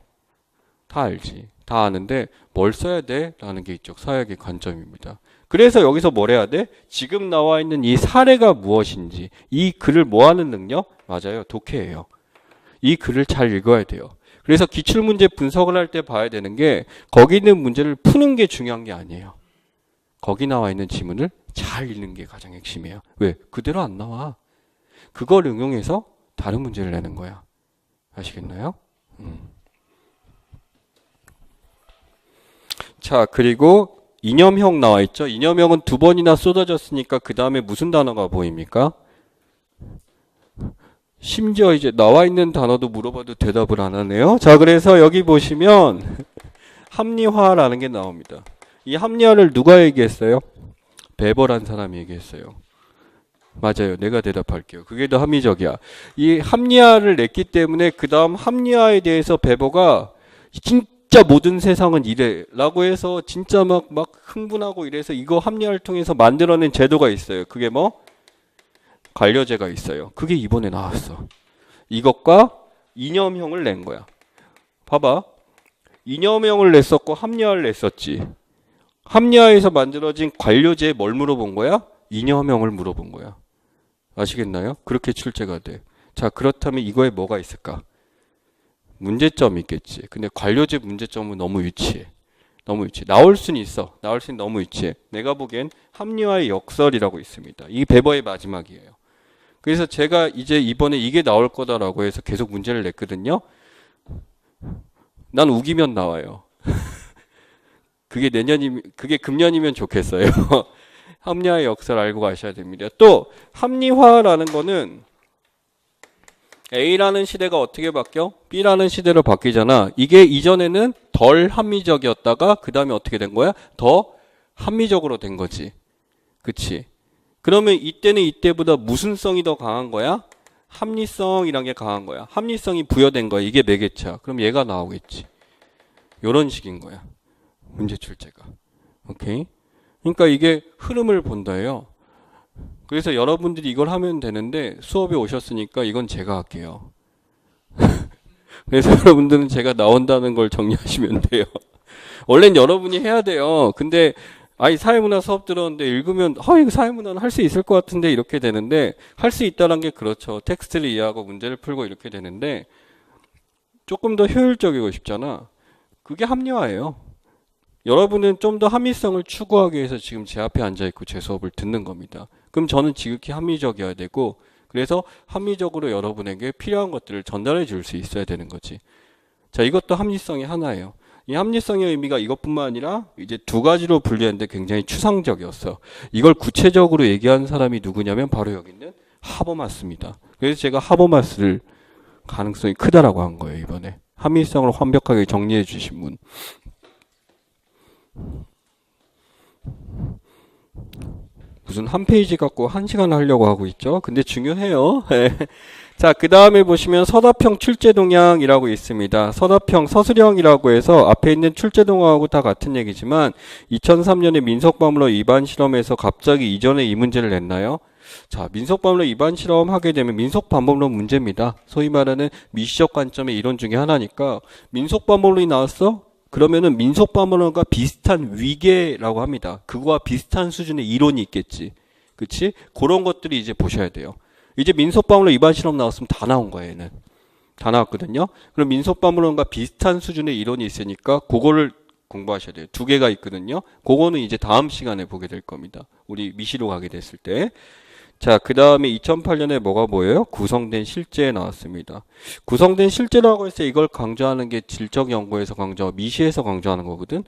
다 알지. 다 아는데 뭘 써야 돼? 라는 게 이쪽 사역의 관점입니다. 그래서 여기서 뭘 해야 돼? 지금 나와 있는 이 사례가 무엇인지, 이 글을 뭐 하는 능력? 맞아요. 독해예요. 이 글을 잘 읽어야 돼요. 그래서 기출문제 분석을 할 때 봐야 되는 게 거기 있는 문제를 푸는 게 중요한 게 아니에요. 거기 나와 있는 지문을 잘 읽는 게 가장 핵심이에요. 왜? 그대로 안 나와. 그걸 응용해서 다른 문제를 내는 거야. 아시겠나요? 자, 그리고 이념형 나와 있죠. 이념형은 두 번이나 쏟아졌으니까 그 다음에 무슨 단어가 보입니까? 심지어 이제 나와 있는 단어도 물어봐도 대답을 안 하네요. 자, 그래서 여기 보시면 합리화라는 게 나옵니다. 이 합리화를 누가 얘기했어요? 베버란 사람이 얘기했어요. 맞아요. 내가 대답할게요. 그게 더 합리적이야. 이 합리화를 냈기 때문에 그 다음 합리화에 대해서 베버가 진짜 모든 세상은 이래 라고 해서 진짜 막 흥분하고 이래서 이거 합리화를 통해서 만들어낸 제도가 있어요. 그게 뭐? 관료제가 있어요. 그게 이번에 나왔어. 이것과 이념형을 낸 거야. 봐봐. 이념형을 냈었고 합리화를 냈었지. 합리화에서 만들어진 관료제에 뭘 물어본 거야? 이념형을 물어본 거야. 아시겠나요? 그렇게 출제가 돼. 자, 그렇다면 이거에 뭐가 있을까? 문제점이 있겠지. 근데 관료제 문제점은 너무 유치해. 너무 유치해. 나올 수는 있어. 나올 수는 너무 유치해. 내가 보기엔 합리화의 역설이라고 있습니다. 이 베버의 마지막이에요. 그래서 제가 이제 이번에 이게 나올 거다라고 해서 계속 문제를 냈거든요. 난 우기면 나와요. 그게 금년이면 좋겠어요. 합리화의 역사를 알고 가셔야 됩니다. 또 합리화라는 거는 A라는 시대가 어떻게 바뀌어? B라는 시대로 바뀌잖아. 이게 이전에는 덜 합리적이었다가 그 다음에 어떻게 된 거야? 더 합리적으로 된 거지. 그치? 그러면 이때는 이때보다 무슨 성이 더 강한 거야? 합리성이란 게 강한 거야. 합리성이 부여된 거야. 이게 매개차. 그럼 얘가 나오겠지. 요런 식인 거야. 문제 출제가. 오케이? 그러니까 이게 흐름을 본다예요. 그래서 여러분들이 이걸 하면 되는데 수업에 오셨으니까 이건 제가 할게요. 그래서 여러분들은 제가 나온다는 걸 정리하시면 돼요. 원래는 여러분이 해야 돼요. 근데 사회문화 수업 들었는데 읽으면 이거 사회문화는 할 수 있을 것 같은데 이렇게 되는데 할 수 있다는 게 그렇죠. 텍스트를 이해하고 문제를 풀고 이렇게 되는데 조금 더 효율적이고 싶잖아. 그게 합리화예요. 여러분은 좀 더 합리성을 추구하기 위해서 지금 제 앞에 앉아있고 제 수업을 듣는 겁니다. 그럼 저는 지극히 합리적이어야 되고 그래서 합리적으로 여러분에게 필요한 것들을 전달해 줄 수 있어야 되는 거지. 자, 이것도 합리성의 하나예요. 이 합리성의 의미가 이것뿐만 아니라 이제 두 가지로 분류했는데 굉장히 추상적이었어. 이걸 구체적으로 얘기한 사람이 누구냐면 바로 여기 있는 하버마스입니다. 그래서 제가 하버마스를 가능성이 크다라고 한 거예요, 이번에. 합리성을 완벽하게 정리해 주신 분. 무슨 한 페이지 갖고 1시간 하려고 하고 있죠. 근데 중요해요. 자, 그 다음에 보시면 서답형 출제동향이라고 있습니다. 서답형 서술형이라고 해서 앞에 있는 출제동향하고 다 같은 얘기지만 2003년에 민속박물로 위반 실험에서 갑자기 이전에 이 문제를 냈나요? 자, 민속박물로 위반 실험 하게 되면 민속박물론 문제입니다. 소위 말하는 미시적 관점의 이론 중에 하나니까 민속박물론이 나왔어? 그러면은 민속박물론과 비슷한 위계라고 합니다. 그거와 비슷한 수준의 이론이 있겠지. 그치? 그런 것들이 이제 보셔야 돼요. 이제 민속박물론 위반 실험 나왔으면 다 나온 거예요, 얘는. 다 나왔거든요. 그럼 민속박물론과 비슷한 수준의 이론이 있으니까 그거를 공부하셔야 돼요. 두 개가 있거든요. 그거는 이제 다음 시간에 보게 될 겁니다. 우리 미시로 가게 됐을 때. 자, 그 다음에 2008년에 뭐가 보여요? 구성된 실제에 나왔습니다. 구성된 실제라고 해서 이걸 강조하는 게 질적 연구에서 강조하고 미시에서 강조하는 거거든.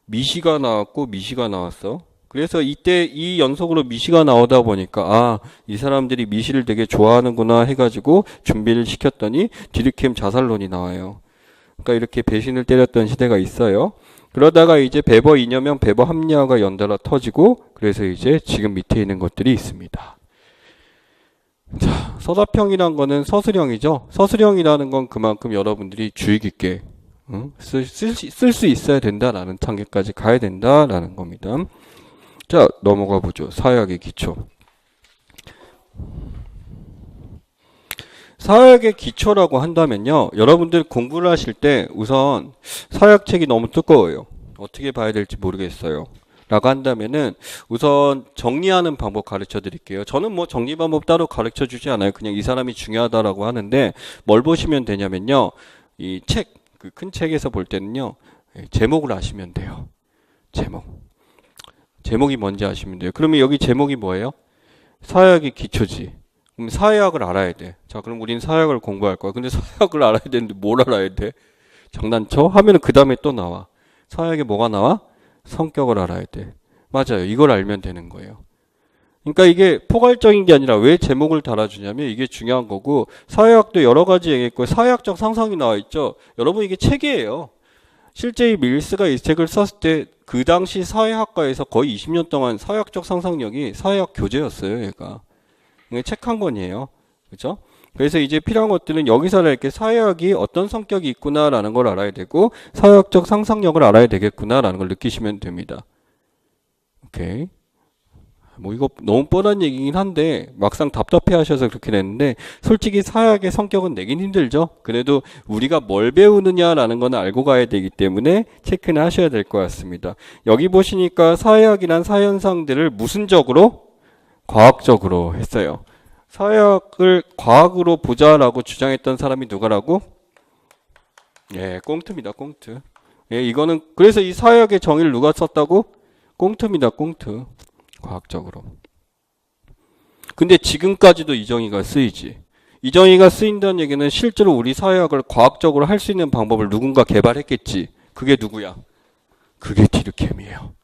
미시가 나왔고 미시가 나왔어. 그래서 이때 이 연속으로 미시가 나오다 보니까 이 사람들이 미시를 되게 좋아하는구나 해가지고 준비를 시켰더니 디르켐 자살론이 나와요. 그러니까 이렇게 배신을 때렸던 시대가 있어요. 그러다가 이제 베버 이념형, 베버 합리화가 연달아 터지고 그래서 이제 지금 밑에 있는 것들이 있습니다. 자, 서답형이란 거는 서술형이죠. 서술형이라는 건 그만큼 여러분들이 주의 깊게 쓸 수 있어야 된다라는 단계까지 가야 된다라는 겁니다. 자, 넘어가 보죠. 사회학의 기초. 사회학의 기초라고 한다면요. 여러분들 공부를 하실 때 우선 사회학책이 너무 두꺼워요. 어떻게 봐야 될지 모르겠어요. 라고 한다면은 우선 정리하는 방법 가르쳐 드릴게요. 저는 뭐 정리 방법 따로 가르쳐 주지 않아요. 그냥 이 사람이 중요하다라고 하는데 뭘 보시면 되냐면요. 이 책, 그 큰 책에서 볼 때는요. 제목을 아시면 돼요. 제목. 제목이 뭔지 아시면 돼요. 그러면 여기 제목이 뭐예요? 사회학의 기초지. 그럼 사회학을 알아야 돼. 자, 그럼 우리는 사회학을 공부할 거야. 근데 사회학을 알아야 되는데 뭘 알아야 돼? 장난쳐? 하면은 그 다음에 또 나와. 사회학에 뭐가 나와? 성격을 알아야 돼. 맞아요. 이걸 알면 되는 거예요. 그러니까 이게 포괄적인 게 아니라 왜 제목을 달아주냐면 이게 중요한 거고, 사회학도 여러 가지 얘기했고 사회학적 상상이 나와 있죠. 여러분 이게 책이에요. 실제 이 밀스가 이 책을 썼을 때 그 당시 사회학과에서 거의 20년 동안 사회학적 상상력이 사회학 교재였어요. 얘가. 이게 책 한 권이에요. 그렇죠? 그래서 이제 필요한 것들은 여기서 이렇게 사회학이 어떤 성격이 있구나라는 걸 알아야 되고 사회학적 상상력을 알아야 되겠구나라는 걸 느끼시면 됩니다. 오케이. 뭐 이거 너무 뻔한 얘기긴 한데 막상 답답해 하셔서 그렇게 됐는데 솔직히 사회학의 성격은 내긴 힘들죠. 그래도 우리가 뭘 배우느냐라는 건 알고 가야 되기 때문에 체크는 하셔야 될 것 같습니다. 여기 보시니까 사회학이란 사현상들을 무슨적으로? 과학적으로 했어요. 사회학을 과학으로 보자라고 주장했던 사람이 누가라고? 예, 꽁트입니다. 꽁트. 예, 이거는 그래서 이 사회학의 정의를 누가 썼다고? 꽁트입니다. 꽁트. 과학적으로. 근데 지금까지도 이 정의가 쓰이지. 이 정의가 쓰인다는 얘기는 실제로 우리 사회학을 과학적으로 할 수 있는 방법을 누군가 개발했겠지. 그게 누구야? 그게 디르켐이에요.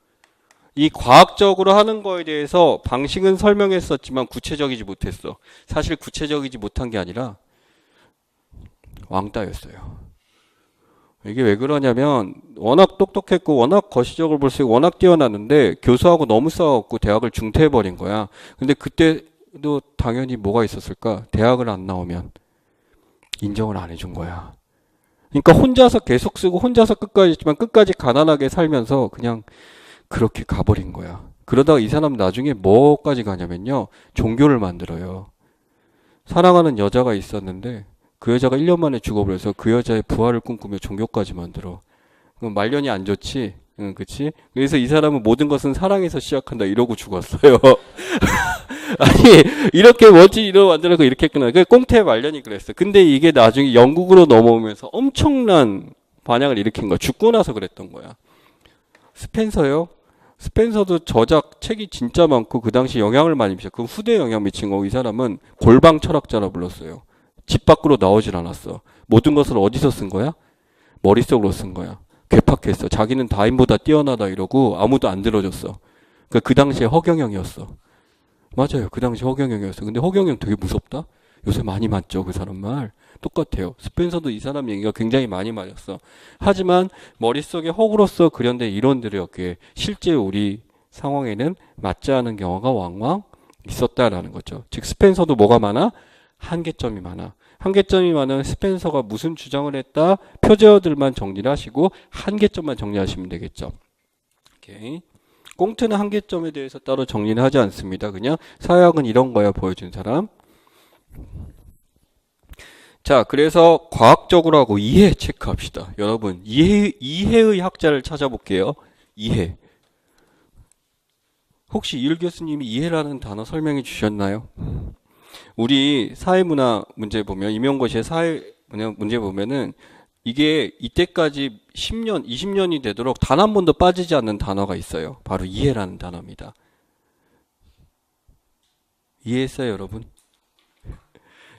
이 과학적으로 하는 거에 대해서 방식은 설명했었지만 구체적이지 못했어. 사실 구체적이지 못한 게 아니라 왕따였어요. 이게 왜 그러냐면 워낙 똑똑했고 워낙 거시적으로 볼 수 있고 워낙 뛰어났는데 교수하고 너무 싸웠고 대학을 중퇴해버린 거야. 근데 그때도 당연히 뭐가 있었을까? 대학을 안 나오면 인정을 안 해준 거야. 그러니까 혼자서 계속 쓰고 혼자서 끝까지 했지만 끝까지 가난하게 살면서 그냥 그렇게 가버린 거야. 그러다가 이 사람 나중에 뭐까지 가냐면요. 종교를 만들어요. 사랑하는 여자가 있었는데 그 여자가 1년 만에 죽어버려서 그 여자의 부활을 꿈꾸며 종교까지 만들어. 그럼 말년이 안 좋지? 응, 그치? 그래서 이 사람은 모든 것은 사랑에서 시작한다 이러고 죽었어요. 아니 이렇게 멋진 이름 만들어서 이렇게 했구나. 그 꽁태의 말년이 그랬어. 근데 이게 나중에 영국으로 넘어오면서 엄청난 반향을 일으킨 거야. 죽고 나서 그랬던 거야. 스펜서요? 스펜서도 저작 책이 진짜 많고 그 당시 영향을 많이 미쳤어. 그 후대에 영향 미친 거고 이 사람은 골방 철학자라 불렀어요. 집 밖으로 나오질 않았어. 모든 것을 어디서 쓴 거야? 머릿속으로 쓴 거야. 괴팍했어. 자기는 다인보다 뛰어나다 이러고 아무도 안 들어줬어. 그러니까 그 당시에 허경영이었어. 맞아요. 그 당시 허경영이었어. 근데 허경영 되게 무섭다? 요새 많이 맞죠. 그 사람 말. 똑같아요. 스펜서도 이 사람 얘기가 굉장히 많이 맞았어. 하지만 머릿속에 허구로서 그려낸 이론들이었기에 실제 우리 상황에는 맞지 않은 경우가 왕왕 있었다라는 거죠. 즉 스펜서도 뭐가 많아? 한계점이 많아. 한계점이 많은 스펜서가 무슨 주장을 했다? 표제어들만 정리를 하시고 한계점만 정리하시면 되겠죠. 오케이. 꽁트는 한계점에 대해서 따로 정리는 하지 않습니다. 그냥 사회학은 이런 거야 보여준 사람. 자, 그래서 과학적으로 하고 이해 체크합시다. 여러분, 이해의 학자를 찾아볼게요. 이해. 혹시 이율 교수님이 이해라는 단어 설명해 주셨나요? 우리 사회문화 문제 보면, 임용고시의 사회문화 문제 보면은 이게 이때까지 10년, 20년이 되도록 단 한 번도 빠지지 않는 단어가 있어요. 바로 이해라는 단어입니다. 이해했어요, 여러분?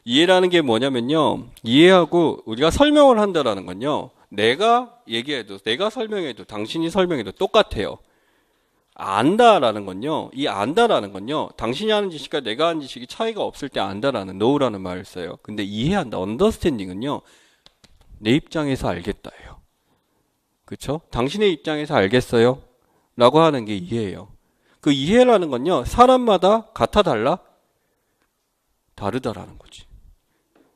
이해라는 게 뭐냐면요. 이해하고 우리가 설명을 한다라는 건요. 내가 얘기해도, 내가 설명해도, 당신이 설명해도 똑같아요. 안다라는 건요. 이 안다라는 건요. 당신이 하는 지식과 내가 하는 지식이 차이가 없을 때 안다라는 know라는 말을 써요. 근데 이해한다, understanding은요. 내 입장에서 알겠다예요. 그쵸? 당신의 입장에서 알겠어요? 라고 하는 게 이해예요. 그 이해라는 건요. 사람마다 같아 달라? 다르다라는 거지.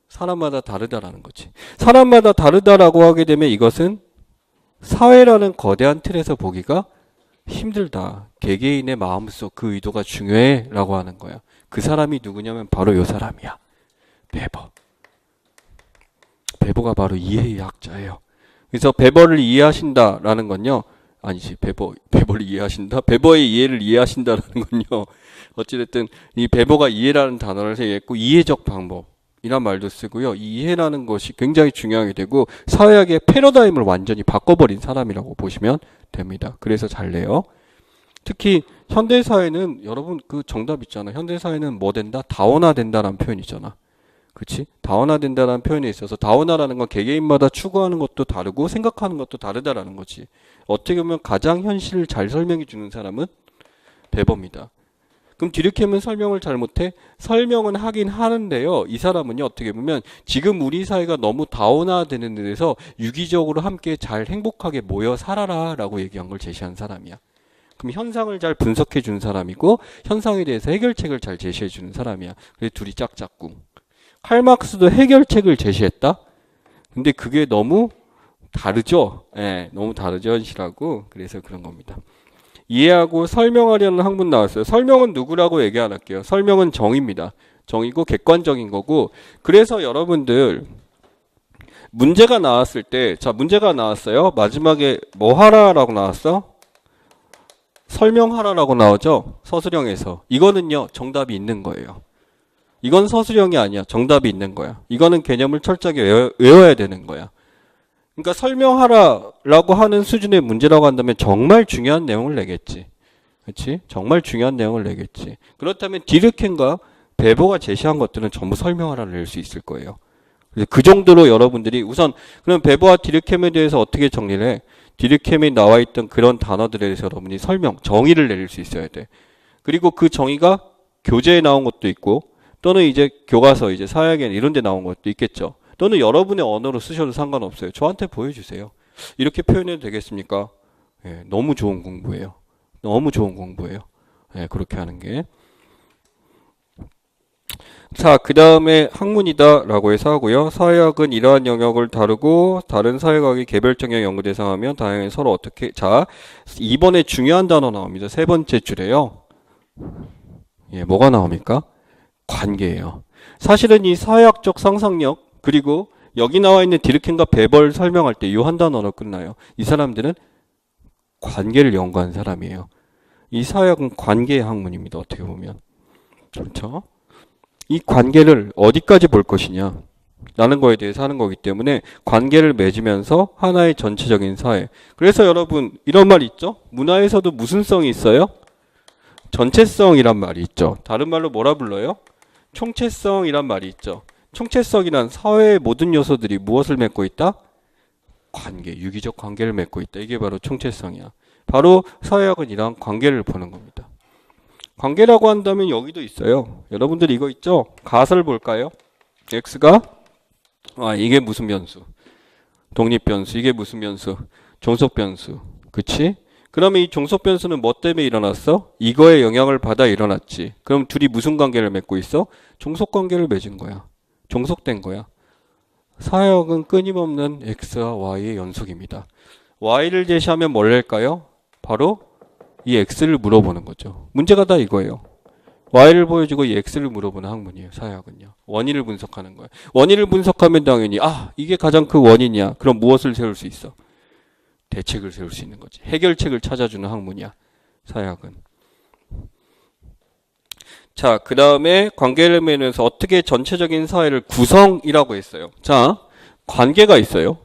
사람마다 다르다라는 거지. 사람마다 다르다라고 하게 되면 이것은 사회라는 거대한 틀에서 보기가 힘들다. 개개인의 마음속 그 의도가 중요해 라고 하는 거야. 그 사람이 누구냐면 바로 이 사람이야. 베버. 배보가 바로 이해의 약자예요. 그래서 배보를 이해하신다라는 건요. 아니지, 배보를 이해하신다? 배보의 이해를 이해하신다라는 건요. 어찌됐든 이 배보가 이해라는 단어를 사용했고 이해적 방법이란 말도 쓰고요. 이 이해라는 것이 굉장히 중요하게 되고 사회학의 패러다임을 완전히 바꿔버린 사람이라고 보시면 됩니다. 그래서 잘래요. 특히 현대사회는 여러분 그 정답 있잖아. 현대사회는 뭐 된다? 다원화된다라는 표현이 있잖아. 그치? 다원화된다라는 표현에 있어서 다원화라는 건 개개인마다 추구하는 것도 다르고 생각하는 것도 다르다라는 거지. 어떻게 보면 가장 현실을 잘 설명해 주는 사람은 배보입니다. 그럼 디르켐은 설명을 잘 못해? 설명은 하긴 하는데요. 이 사람은요, 어떻게 보면 지금 우리 사회가 너무 다원화되는 데서 유기적으로 함께 잘 행복하게 모여 살아라 라고 얘기한 걸 제시한 사람이야. 그럼 현상을 잘 분석해 주는 사람이고 현상에 대해서 해결책을 잘 제시해 주는 사람이야. 그래서 둘이 짝짝꿍. 칼막스도 해결책을 제시했다? 근데 그게 너무 다르죠? 예, 너무 다르죠, 현실하고. 그래서 그런 겁니다. 이해하고 설명하려는 학문 나왔어요. 설명은 누구라고 얘기 안 할게요. 설명은 정의입니다. 정의고 객관적인 거고. 그래서 여러분들 문제가 나왔을 때, 자, 문제가 나왔어요. 마지막에 뭐 하라라고 나왔어? 설명하라라고 나오죠? 서술형에서. 이거는요, 정답이 있는 거예요. 이건 서술형이 아니야. 정답이 있는 거야. 이거는 개념을 철저하게 외워야 되는 거야. 그러니까 설명하라라고 하는 수준의 문제라고 한다면 정말 중요한 내용을 내겠지. 그렇지? 정말 중요한 내용을 내겠지. 그렇다면 디르켐과 배보가 제시한 것들은 전부 설명하라를 낼 수 있을 거예요. 그래서 그 정도로 여러분들이 우선 그럼 배보와 디르켐에 대해서 어떻게 정리를 해? 디르켐에 나와 있던 그런 단어들에 대해서 여러분이 설명, 정의를 내릴 수 있어야 돼. 그리고 그 정의가 교재에 나온 것도 있고 또는 이제 교과서, 이제 사회학에 이런 데 나온 것도 있겠죠. 또는 여러분의 언어로 쓰셔도 상관없어요. 저한테 보여주세요. 이렇게 표현해도 되겠습니까? 예, 너무 좋은 공부예요. 너무 좋은 공부예요. 예, 그렇게 하는 게. 자, 그 다음에 학문이다 라고 해서 하고요. 사회학은 이러한 영역을 다루고 다른 사회학이 개별적인 연구 대상하면 다양히 서로 어떻게, 자, 이번에 중요한 단어 나옵니다. 세 번째 줄에요. 예, 뭐가 나옵니까? 관계예요. 사실은 이 사회학적 상상력 그리고 여기 나와 있는 디르켐과 배벌 설명할 때 이 한 단어로 끝나요. 이 사람들은 관계를 연구한 사람이에요. 이 사회학은 관계의 학문입니다. 어떻게 보면. 그렇죠? 이 관계를 어디까지 볼 것이냐 라는 거에 대해서 하는 거기 때문에 관계를 맺으면서 하나의 전체적인 사회. 그래서 여러분 이런 말 있죠? 문화에서도 무슨 성이 있어요? 전체성이란 말이 있죠. 다른 말로 뭐라 불러요? 총체성이란 말이 있죠. 총체성이란 사회의 모든 요소들이 무엇을 맺고 있다? 관계, 유기적 관계를 맺고 있다. 이게 바로 총체성이야. 바로 사회학은 이러한 관계를 보는 겁니다. 관계라고 한다면 여기도 있어요. 여러분들 이거 있죠? 가설 볼까요? x가 이게 무슨 변수? 독립변수. 이게 무슨 변수? 종속변수. 그치? 그러면 이 종속변수는 뭐 때문에 일어났어? 이거에 영향을 받아 일어났지. 그럼 둘이 무슨 관계를 맺고 있어? 종속관계를 맺은 거야. 종속된 거야. 사회학은 끊임없는 x와 y의 연속입니다. y를 제시하면 뭘 할까요? 바로 이 x를 물어보는 거죠. 문제가 다 이거예요. y를 보여주고 이 x를 물어보는 학문이에요. 사회학은요. 원인을 분석하는 거예요. 원인을 분석하면 당연히 이게 가장 큰 원인이야. 그럼 무엇을 세울 수 있어? 대책을 세울 수 있는 거지. 해결책을 찾아주는 학문이야. 사회학은. 자, 그 다음에 관계를 맺으면서 어떻게 전체적인 사회를 구성이라고 했어요. 자, 관계가 있어요.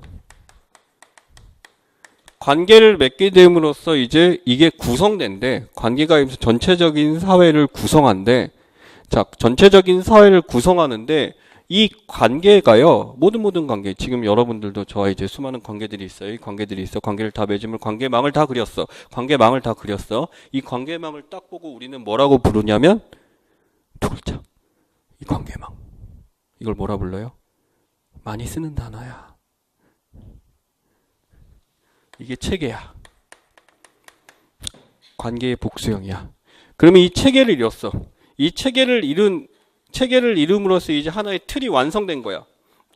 관계를 맺게 됨으로써 이제 이게 구성된데 관계가 있으면서 전체적인 사회를 구성한데 자, 전체적인 사회를 구성하는데 이 관계가요. 모든 관계. 지금 여러분들도 저와 이제 수많은 관계들이 있어요. 이 관계들이 있어. 관계를 다 맺으면 관계망을 다 그렸어. 관계망을 다 그렸어. 이 관계망을 딱 보고 우리는 뭐라고 부르냐면 두 글자. 이 관계망. 이걸 뭐라 불러요? 많이 쓰는 단어야. 이게 체계야. 관계의 복수형이야. 그러면 이 체계를 이뤘어. 이 체계를 이룸으로써 이제 하나의 틀이 완성된 거야.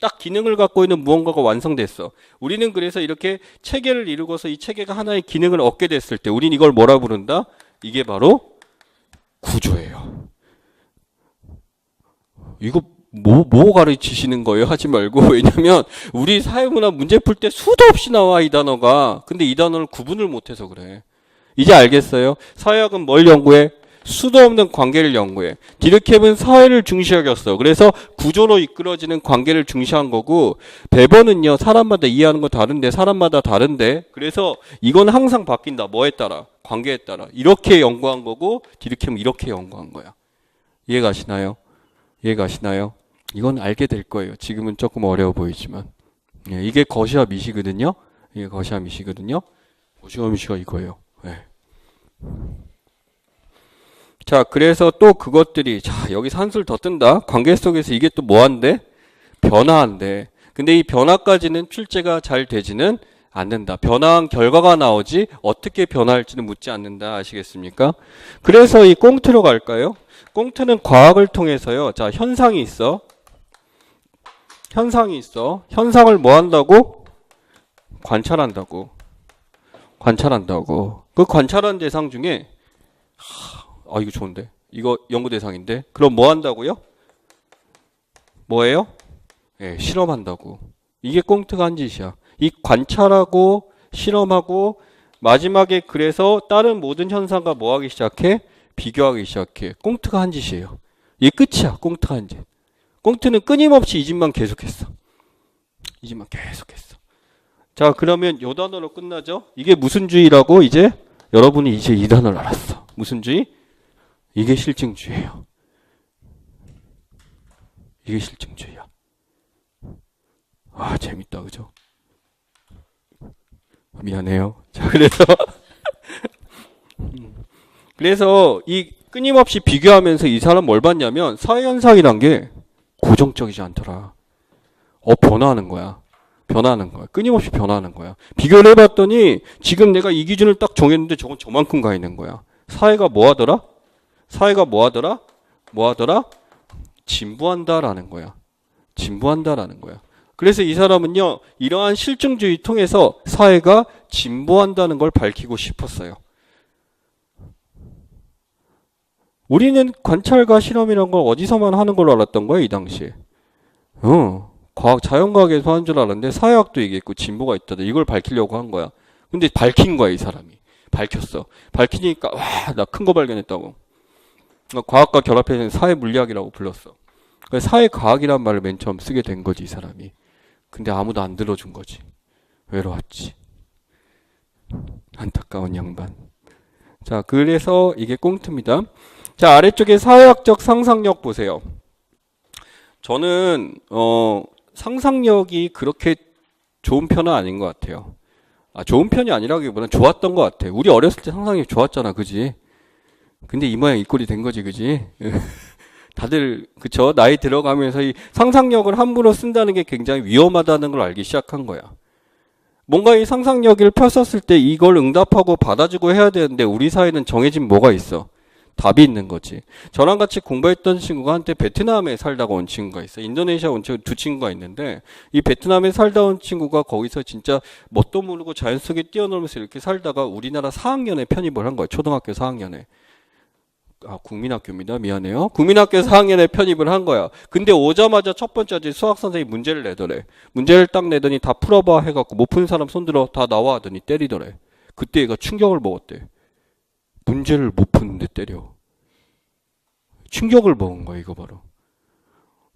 딱 기능을 갖고 있는 무언가가 완성됐어. 우리는 그래서 이렇게 체계를 이루고서 이 체계가 하나의 기능을 얻게 됐을 때 우린 이걸 뭐라 부른다? 이게 바로 구조예요. 이거 뭐 가르치시는 거예요? 하지 말고. 왜냐면 우리 사회문화 문제 풀 때 수도 없이 나와, 이 단어가. 근데 이 단어를 구분을 못해서 그래. 이제 알겠어요? 사회학은 뭘 연구해? 수도 없는 관계를 연구해. 디르켐은 사회를 중시하겠어. 그래서 구조로 이끌어지는 관계를 중시한 거고, 베버는요, 사람마다 이해하는 거 다른데, 사람마다 다른데, 그래서 이건 항상 바뀐다. 뭐에 따라? 관계에 따라. 이렇게 연구한 거고, 디르켐은 이렇게 연구한 거야. 이해가시나요? 이해가시나요? 이건 알게 될 거예요. 지금은 조금 어려워 보이지만. 예, 이게 거시와 미시거든요. 이게 거시와 미시거든요. 거시와 미시가 이거예요. 예. 자, 그래서 또 그것들이, 자, 여기서 한술 더 뜬다. 관계 속에서 이게 또 뭐 한대? 변화한대. 근데 이 변화까지는 출제가 잘 되지는 않는다. 변화한 결과가 나오지 어떻게 변화할지는 묻지 않는다. 아시겠습니까? 그래서 이 꽁트로 갈까요? 꽁트는 과학을 통해서요. 자, 현상이 있어. 현상이 있어. 현상을 뭐 한다고? 관찰한다고. 관찰한다고. 그 관찰한 대상 중에 이거 좋은데. 이거 연구 대상인데. 그럼 뭐 한다고요? 뭐예요? 예, 실험한다고. 이게 꽁트가 한 짓이야. 이 관찰하고 실험하고 마지막에 그래서 다른 모든 현상과 뭐 하기 시작해? 비교하기 시작해. 꽁트가 한 짓이에요. 이게 끝이야. 꽁트가 한 짓. 꽁트는 끊임없이 이 짓만 계속했어. 이 짓만 계속했어. 자, 그러면 요 단어로 끝나죠? 이게 무슨 주의라고? 이제 여러분이 이제 이 단어를 알았어. 무슨 주의? 이게 실증주의예요. 이게 실증주의야. 와, 재밌다. 그죠? 미안해요. 자, 그래서 이 끊임없이 비교하면서 이 사람 뭘 봤냐면 사회현상이란 게 고정적이지 않더라. 변화하는 거야. 변화하는 거야. 끊임없이 변화하는 거야. 비교를 해봤더니 지금 내가 이 기준을 딱 정했는데 저건 저만큼 가 있는 거야. 사회가 뭐 하더라? 사회가 뭐 하더라? 뭐 하더라? 진보한다라는 거야. 진보한다라는 거야. 그래서 이 사람은요, 이러한 실증주의 통해서 사회가 진보한다는 걸 밝히고 싶었어요. 우리는 관찰과 실험이란 걸 어디서만 하는 걸로 알았던 거야, 이 당시에. 과학, 자연과학에서 하는 줄 알았는데 사회학도 이게 있고 진보가 있다. 이걸 밝히려고 한 거야. 근데 밝힌 거야, 이 사람이. 밝혔어. 밝히니까, 와, 나 큰 거 발견했다고. 과학과 결합해서 사회물리학이라고 불렀어. 사회과학이란 말을 맨 처음 쓰게 된 거지, 이 사람이. 근데 아무도 안 들어준 거지. 외로웠지. 안타까운 양반. 자, 그래서 이게 꽁트입니다. 자, 아래쪽에 사회학적 상상력 보세요. 저는 상상력이 그렇게 좋은 편은 아닌 것 같아요. 좋은 편이 아니라기보다는 좋았던 것 같아. 우리 어렸을 때 상상력이 좋았잖아, 그지? 근데 이 모양 이 꼴이 된 거지, 그지? 다들 그쵸? 나이 들어가면서 이 상상력을 함부로 쓴다는 게 굉장히 위험하다는 걸 알기 시작한 거야. 뭔가 이 상상력을 폈었을 때 이걸 응답하고 받아주고 해야 되는데 우리 사회는 정해진 뭐가 있어? 답이 있는 거지. 저랑 같이 공부했던 친구가 한때 베트남에 살다가 온 친구가 있어. 인도네시아 온 친구 두 친구가 있는데 이 베트남에 살다 온 친구가 거기서 진짜 뭣도 모르고 자연 속에 뛰어놀면서 이렇게 살다가 우리나라 4학년에 편입을 한 거야. 초등학교 4학년에. 국민학교입니다. 미안해요. 국민학교 4학년에 편입을 한 거야. 근데 오자마자 첫 번째 수학 선생님이 문제를 내더래. 문제를 딱 내더니 다 풀어봐 해갖고 못 푸는 사람 손들어 다 나와 하더니 때리더래. 그때 얘가 충격을 먹었대. 문제를 못 푸는데 때려. 충격을 먹은 거야, 이거 바로.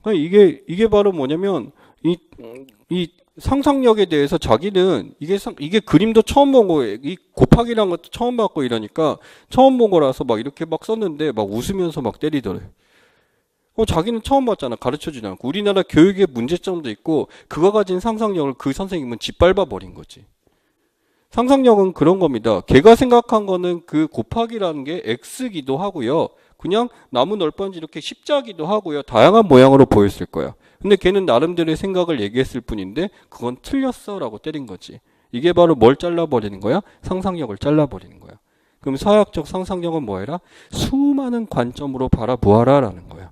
그러니까 이게 바로 뭐냐면 이 상상력에 대해서 자기는 이게 그림도 처음 본 거예요. 이 곱하기란 것도 처음 봤고 이러니까 처음 본 거라서 막 이렇게 막 썼는데 막 웃으면서 막 때리더래. 자기는 처음 봤잖아. 가르쳐주지 않고. 우리나라 교육의 문제점도 있고 그가 가진 상상력을 그 선생님은 짓밟아 버린 거지. 상상력은 그런 겁니다. 걔가 생각한 거는 그 곱하기라는 게 x기도 하고요. 그냥 나무 널빤지 이렇게 십자기도 하고요. 다양한 모양으로 보였을 거야. 근데 걔는 나름대로의 생각을 얘기했을 뿐인데 그건 틀렸어 라고 때린 거지. 이게 바로 뭘 잘라버리는 거야? 상상력을 잘라버리는 거야. 그럼 사회학적 상상력은 뭐해라? 수많은 관점으로 바라보아라 라는 거야.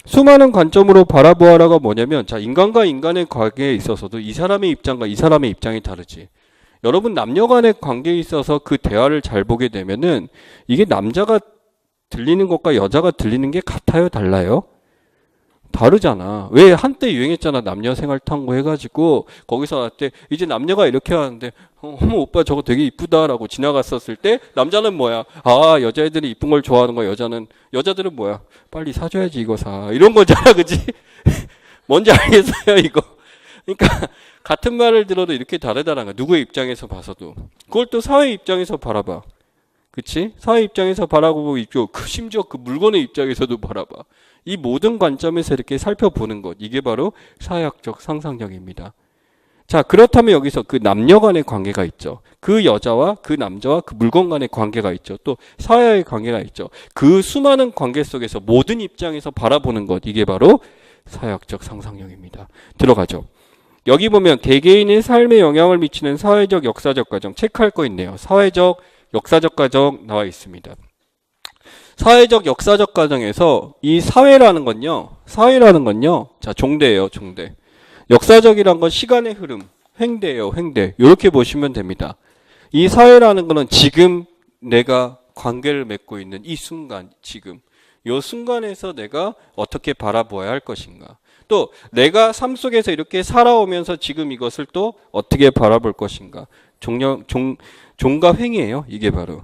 수많은 관점으로 바라보아라가 뭐냐면 자, 인간과 인간의 관계에 있어서도 이 사람의 입장과 이 사람의 입장이 다르지. 여러분 남녀 간의 관계에 있어서 그 대화를 잘 보게 되면은 이게 남자가 들리는 것과 여자가 들리는 게 같아요, 달라요? 다르잖아. 왜 한때 유행했잖아. 남녀 생활 탐구 해가지고 거기서 나올 때 이제 남녀가 이렇게 하는데 어머 오빠 저거 되게 이쁘다라고 지나갔었을 때 남자는 뭐야? 아 여자애들이 이쁜 걸 좋아하는 거야. 여자들은 뭐야? 빨리 사줘야지 이거 사 이런 거잖아, 그지? 뭔지 알겠어요 이거? 그러니까 같은 말을 들어도 이렇게 다르다는 거야. 누구의 입장에서 봐서도. 그걸 또 사회 입장에서 바라봐. 그치? 사회 입장에서 바라보고 있고 심지어 그 물건의 입장에서도 바라봐. 이 모든 관점에서 이렇게 살펴보는 것. 이게 바로 사회학적 상상력입니다. 자, 그렇다면 여기서 그 남녀 간의 관계가 있죠. 그 여자와 그 남자와 그 물건 간의 관계가 있죠. 또 사회의 관계가 있죠. 그 수많은 관계 속에서 모든 입장에서 바라보는 것. 이게 바로 사회학적 상상력입니다. 들어가죠. 여기 보면 개개인의 삶에 영향을 미치는 사회적 역사적 과정 체크할 거 있네요. 사회적 역사적 과정 나와 있습니다. 사회적 역사적 과정에서 이 사회라는 건요. 자, 종대예요, 종대. 역사적이란 건 시간의 흐름, 횡대예요, 횡대. 이렇게 보시면 됩니다. 이 사회라는 거는 지금 내가 관계를 맺고 있는 이 순간, 지금. 이 순간에서 내가 어떻게 바라보아야 할 것인가. 또 내가 삶 속에서 이렇게 살아오면서 지금 이것을 또 어떻게 바라볼 것인가. 종과 횡이에요. 이게 바로.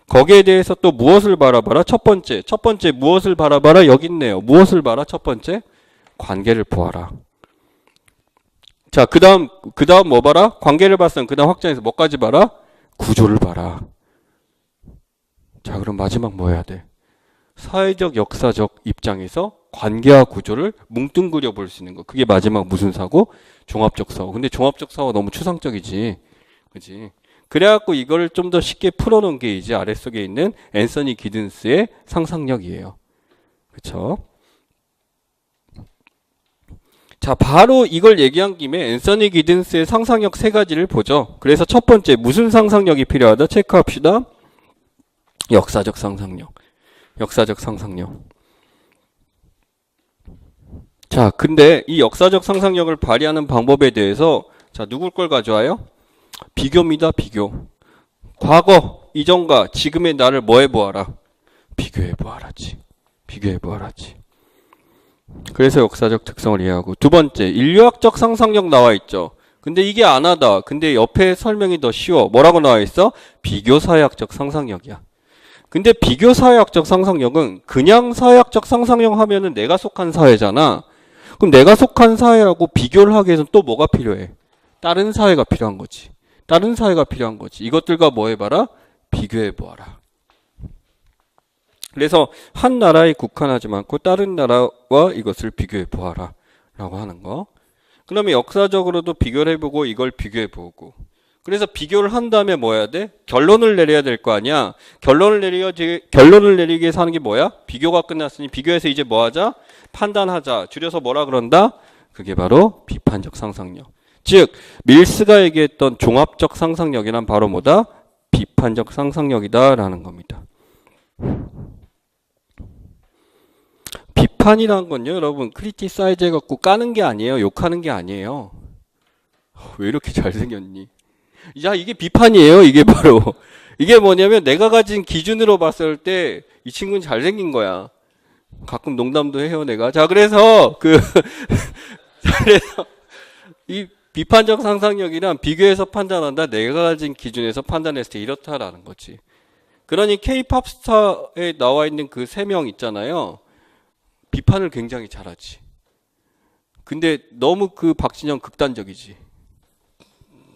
거기에 대해서 또 무엇을 바라봐라? 첫 번째 무엇을 바라봐라? 여기 있네요. 무엇을 봐라? 첫 번째 관계를 보아라. 자, 그 다음 뭐 봐라? 관계를 봤으면 그 다음 확장해서 뭐까지 봐라? 구조를 봐라. 자, 그럼 마지막 뭐 해야 돼? 사회적 역사적 입장에서 관계와 구조를 뭉뚱그려 볼 수 있는 거. 그게 마지막 무슨 사고? 종합적 사고. 근데 종합적 사고가 너무 추상적이지. 그치? 그래갖고 이걸 좀 더 쉽게 풀어놓은 게 이제 아래쪽에 있는 앤서니 기든스의 상상력이에요. 그쵸? 자, 바로 이걸 얘기한 김에 앤서니 기든스의 상상력 세 가지를 보죠. 그래서 첫 번째, 무슨 상상력이 필요하다? 체크합시다. 역사적 상상력. 자, 근데 이 역사적 상상력을 발휘하는 방법에 대해서 자, 누굴 걸 가져와요? 비교입니다. 비교. 과거, 이전과 지금의 나를 뭐 해보아라? 비교해보아라지. 그래서 역사적 특성을 이해하고. 두 번째, 인류학적 상상력 나와 있죠. 근데 이게 안 하다. 근데 옆에 설명이 더 쉬워. 뭐라고 나와 있어? 비교사회학적 상상력이야. 근데 비교사회학적 상상력은 그냥 사회학적 상상력 하면은 내가 속한 사회잖아. 그럼 내가 속한 사회하고 비교를 하기 위해서는 또 뭐가 필요해? 다른 사회가 필요한 거지. 이것들과 뭐 해봐라? 비교해보아라. 그래서 한 나라에 국한하지 않고 다른 나라와 이것을 비교해보아라 라고 하는 거. 그러면 역사적으로도 비교를 해보고 이걸 비교해보고. 그래서 비교를 한 다음에 뭐 해야 돼? 결론을 내려야 될 거 아니야. 결론을 내리기 위해서 하는 게 뭐야? 비교가 끝났으니 비교해서 이제 뭐 하자? 판단하자. 줄여서 뭐라 그런다? 그게 바로 비판적 상상력. 즉 밀스가 얘기했던 종합적 상상력이란 바로 뭐다? 비판적 상상력이다라는 겁니다. 비판이란 건요, 여러분, 크리티사이즈 해갖고 까는 게 아니에요. 욕하는 게 아니에요. 왜 이렇게 잘생겼니? 야, 이게 비판이에요. 이게 바로. 이게 뭐냐면 내가 가진 기준으로 봤을 때 이 친구는 잘생긴 거야. 가끔 농담도 해요, 내가. 자, 그래서 그래서 이 비판적 상상력이란 비교해서 판단한다. 내가 가진 기준에서 판단했을 때 이렇다라는 거지. 그러니 K-팝 스타에 나와 있는 그 3명 있잖아요. 비판을 굉장히 잘하지. 근데 너무 그 박진영 극단적이지.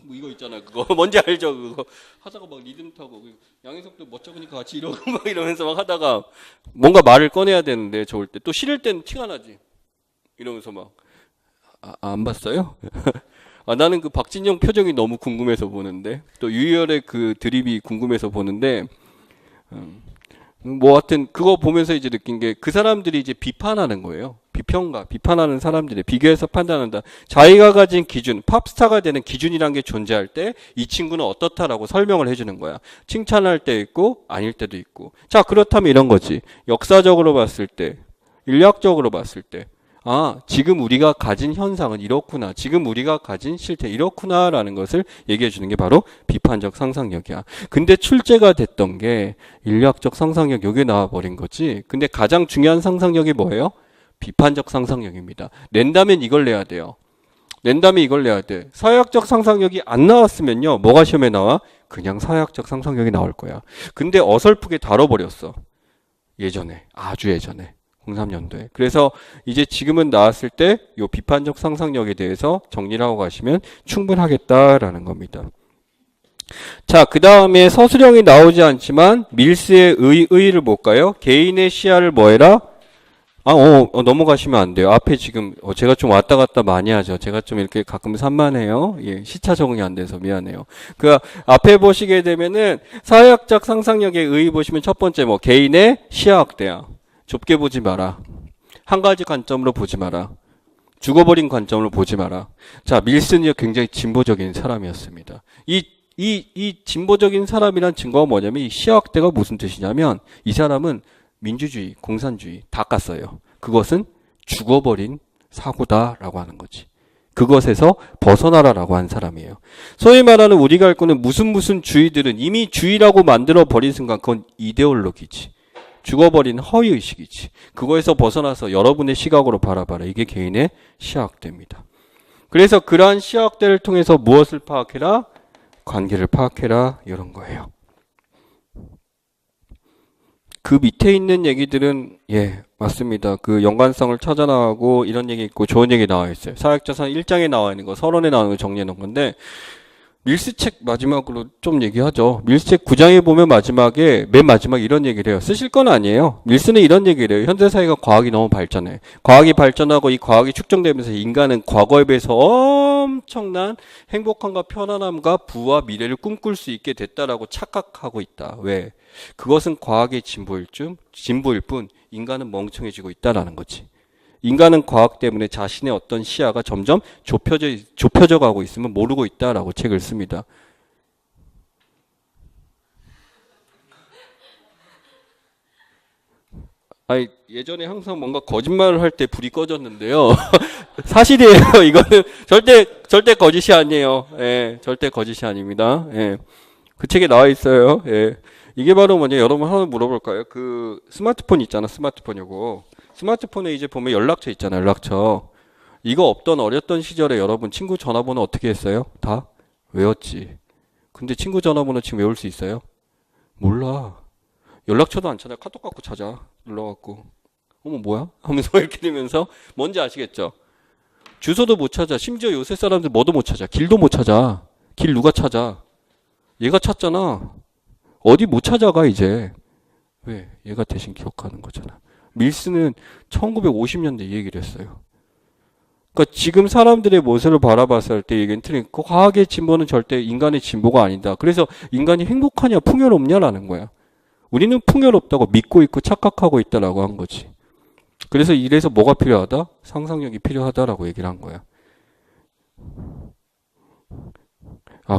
뭐 이거 있잖아요. 그거 뭔지 알죠? 그거 하다가 막 리듬 타고 양희석도 멋쩍으니까 같이 이러고 막 이러면서 막 하다가 뭔가 말을 꺼내야 되는데 좋을 때 또 싫을 때는 티가 나지. 이러면서 막 안 봤어요? 나는 그 박진영 표정이 너무 궁금해서 보는데 또 유희열의 그 드립이 궁금해서 보는데 뭐 하여튼 그거 보면서 이제 느낀 게 그 사람들이 이제 비판하는 거예요. 비판하는 사람들이 비교해서 판단한다. 자기가 가진 기준, 팝스타가 되는 기준이란 게 존재할 때 이 친구는 어떻다라고 설명을 해주는 거야. 칭찬할 때 있고 아닐 때도 있고. 자, 그렇다면 이런 거지. 역사적으로 봤을 때, 인류학적으로 봤을 때 지금 우리가 가진 현상은 이렇구나. 지금 우리가 가진 실태 이렇구나라는 것을 얘기해 주는 게 바로 비판적 상상력이야. 근데 출제가 됐던 게 인류학적 상상력 여기에 나와 버린 거지. 근데 가장 중요한 상상력이 뭐예요? 비판적 상상력입니다. 낸다면 이걸 내야 돼요. 낸다면 이걸 내야 돼. 사회학적 상상력이 안 나왔으면요. 뭐가 시험에 나와? 그냥 사회학적 상상력이 나올 거야. 근데 어설프게 다뤄버렸어. 예전에. 아주 예전에. 03년도에. 그래서 이제 지금은 나왔을 때 이 비판적 상상력에 대해서 정리를 하고 가시면 충분하겠다라는 겁니다. 자, 그 다음에 서술형이 나오지 않지만 밀스의 의의를 볼까요? 개인의 시야를 뭐해라? 넘어가시면 안 돼요. 앞에 지금 제가 좀 왔다 갔다 많이 하죠. 제가 좀 이렇게 가끔 산만해요. 예, 시차 적응이 안 돼서 미안해요. 그 앞에 보시게 되면은 사회학적 상상력의 의의 보시면 첫 번째 뭐 개인의 시야 확대야. 좁게 보지 마라. 한 가지 관점으로 보지 마라. 죽어버린 관점으로 보지 마라. 자, 밀슨이 굉장히 진보적인 사람이었습니다. 이 진보적인 사람이란 증거가 뭐냐면 이 시야 확대가 무슨 뜻이냐면 이 사람은 민주주의, 공산주의 다 깠어요. 그것은 죽어버린 사고다라고 하는 거지. 그것에서 벗어나라라고 한 사람이에요. 소위 말하는 우리가 알 거는 무슨 주의들은 이미 주의라고 만들어 버린 순간 그건 이데올로기지. 죽어버린 허위의식이지. 그거에서 벗어나서 여러분의 시각으로 바라봐라. 이게 개인의 시야확대입니다. 그래서 그러한 시야확대를 통해서 무엇을 파악해라? 관계를 파악해라. 이런 거예요. 그 밑에 있는 얘기들은 예 맞습니다. 그 연관성을 찾아 나가고 이런 얘기 있고 좋은 얘기 나와 있어요. 사회학자산 1장에 나와 있는 거 서론에 나오는 거 정리해 놓은 건데 밀스 책 마지막으로 좀 얘기하죠. 밀스 책 9장에 보면 맨 마지막에 이런 얘기를 해요. 쓰실 건 아니에요. 밀스는 이런 얘기를 해요. 현대사회가 과학이 너무 발전해. 과학이 발전하고 이 과학이 축적되면서 인간은 과거에 비해서 엄청난 행복함과 편안함과 부와 미래를 꿈꿀 수 있게 됐다라고 착각하고 있다. 왜? 그것은 과학의 진보일 뿐 인간은 멍청해지고 있다라는 거지. 인간은 과학 때문에 자신의 어떤 시야가 점점 좁혀져 가고 있으면 모르고 있다라고 책을 씁니다. 아니, 예전에 항상 뭔가 거짓말을 할 때 불이 꺼졌는데요. 사실이에요. 이거는 절대 거짓이 아니에요. 예, 절대 거짓이 아닙니다. 예. 그 책에 나와 있어요. 예. 이게 바로 뭐냐, 여러분 하나 물어볼까요? 그 스마트폰 있잖아, 스마트폰 요거. 스마트폰에 이제 보면 연락처 있잖아요, 연락처. 이거 없던 어렸던 시절에 여러분 친구 전화번호 어떻게 했어요? 다 외웠지. 근데 친구 전화번호 지금 외울 수 있어요? 몰라. 연락처도 안 찾아. 카톡 갖고 찾아. 눌러갖고. 어머 뭐야? 하면서 이렇게 되면서 뭔지 아시겠죠? 주소도 못 찾아. 심지어 요새 사람들 뭐도 못 찾아. 길도 못 찾아. 길 누가 찾아? 얘가 찾잖아. 어디 못 찾아가 이제. 왜? 얘가 대신 기억하는 거잖아. 밀스는 1950년대 이 얘기를 했어요. 그러니까 지금 사람들의 모습을 바라봤을 때 얘기는 틀린 거. 과학의 진보는 절대 인간의 진보가 아니다. 그래서 인간이 행복하냐 풍요롭냐라는 거야. 우리는 풍요롭다고 믿고 있고 착각하고 있다라고 한 거지. 그래서 이래서 뭐가 필요하다? 상상력이 필요하다라고 얘기를 한 거야.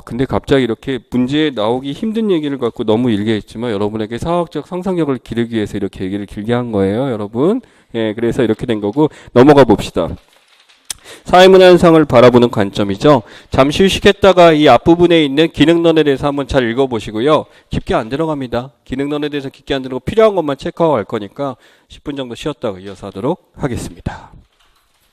근데 갑자기 이렇게 문제에 나오기 힘든 얘기를 갖고 너무 일게 했지만 여러분에게 사학적 상상력을 기르기 위해서 이렇게 얘기를 길게 한 거예요, 여러분. 예, 그래서 이렇게 된 거고 넘어가 봅시다. 사회문화 현상을 바라보는 관점이죠. 잠시 휴식했다가 이 앞부분에 있는 기능론에 대해서 한번 잘 읽어보시고요. 깊게 안 들어갑니다. 기능론에 대해서 깊게 안 들어가고 필요한 것만 체크하고 갈 거니까 10분 정도 쉬었다가 이어서 하도록 하겠습니다.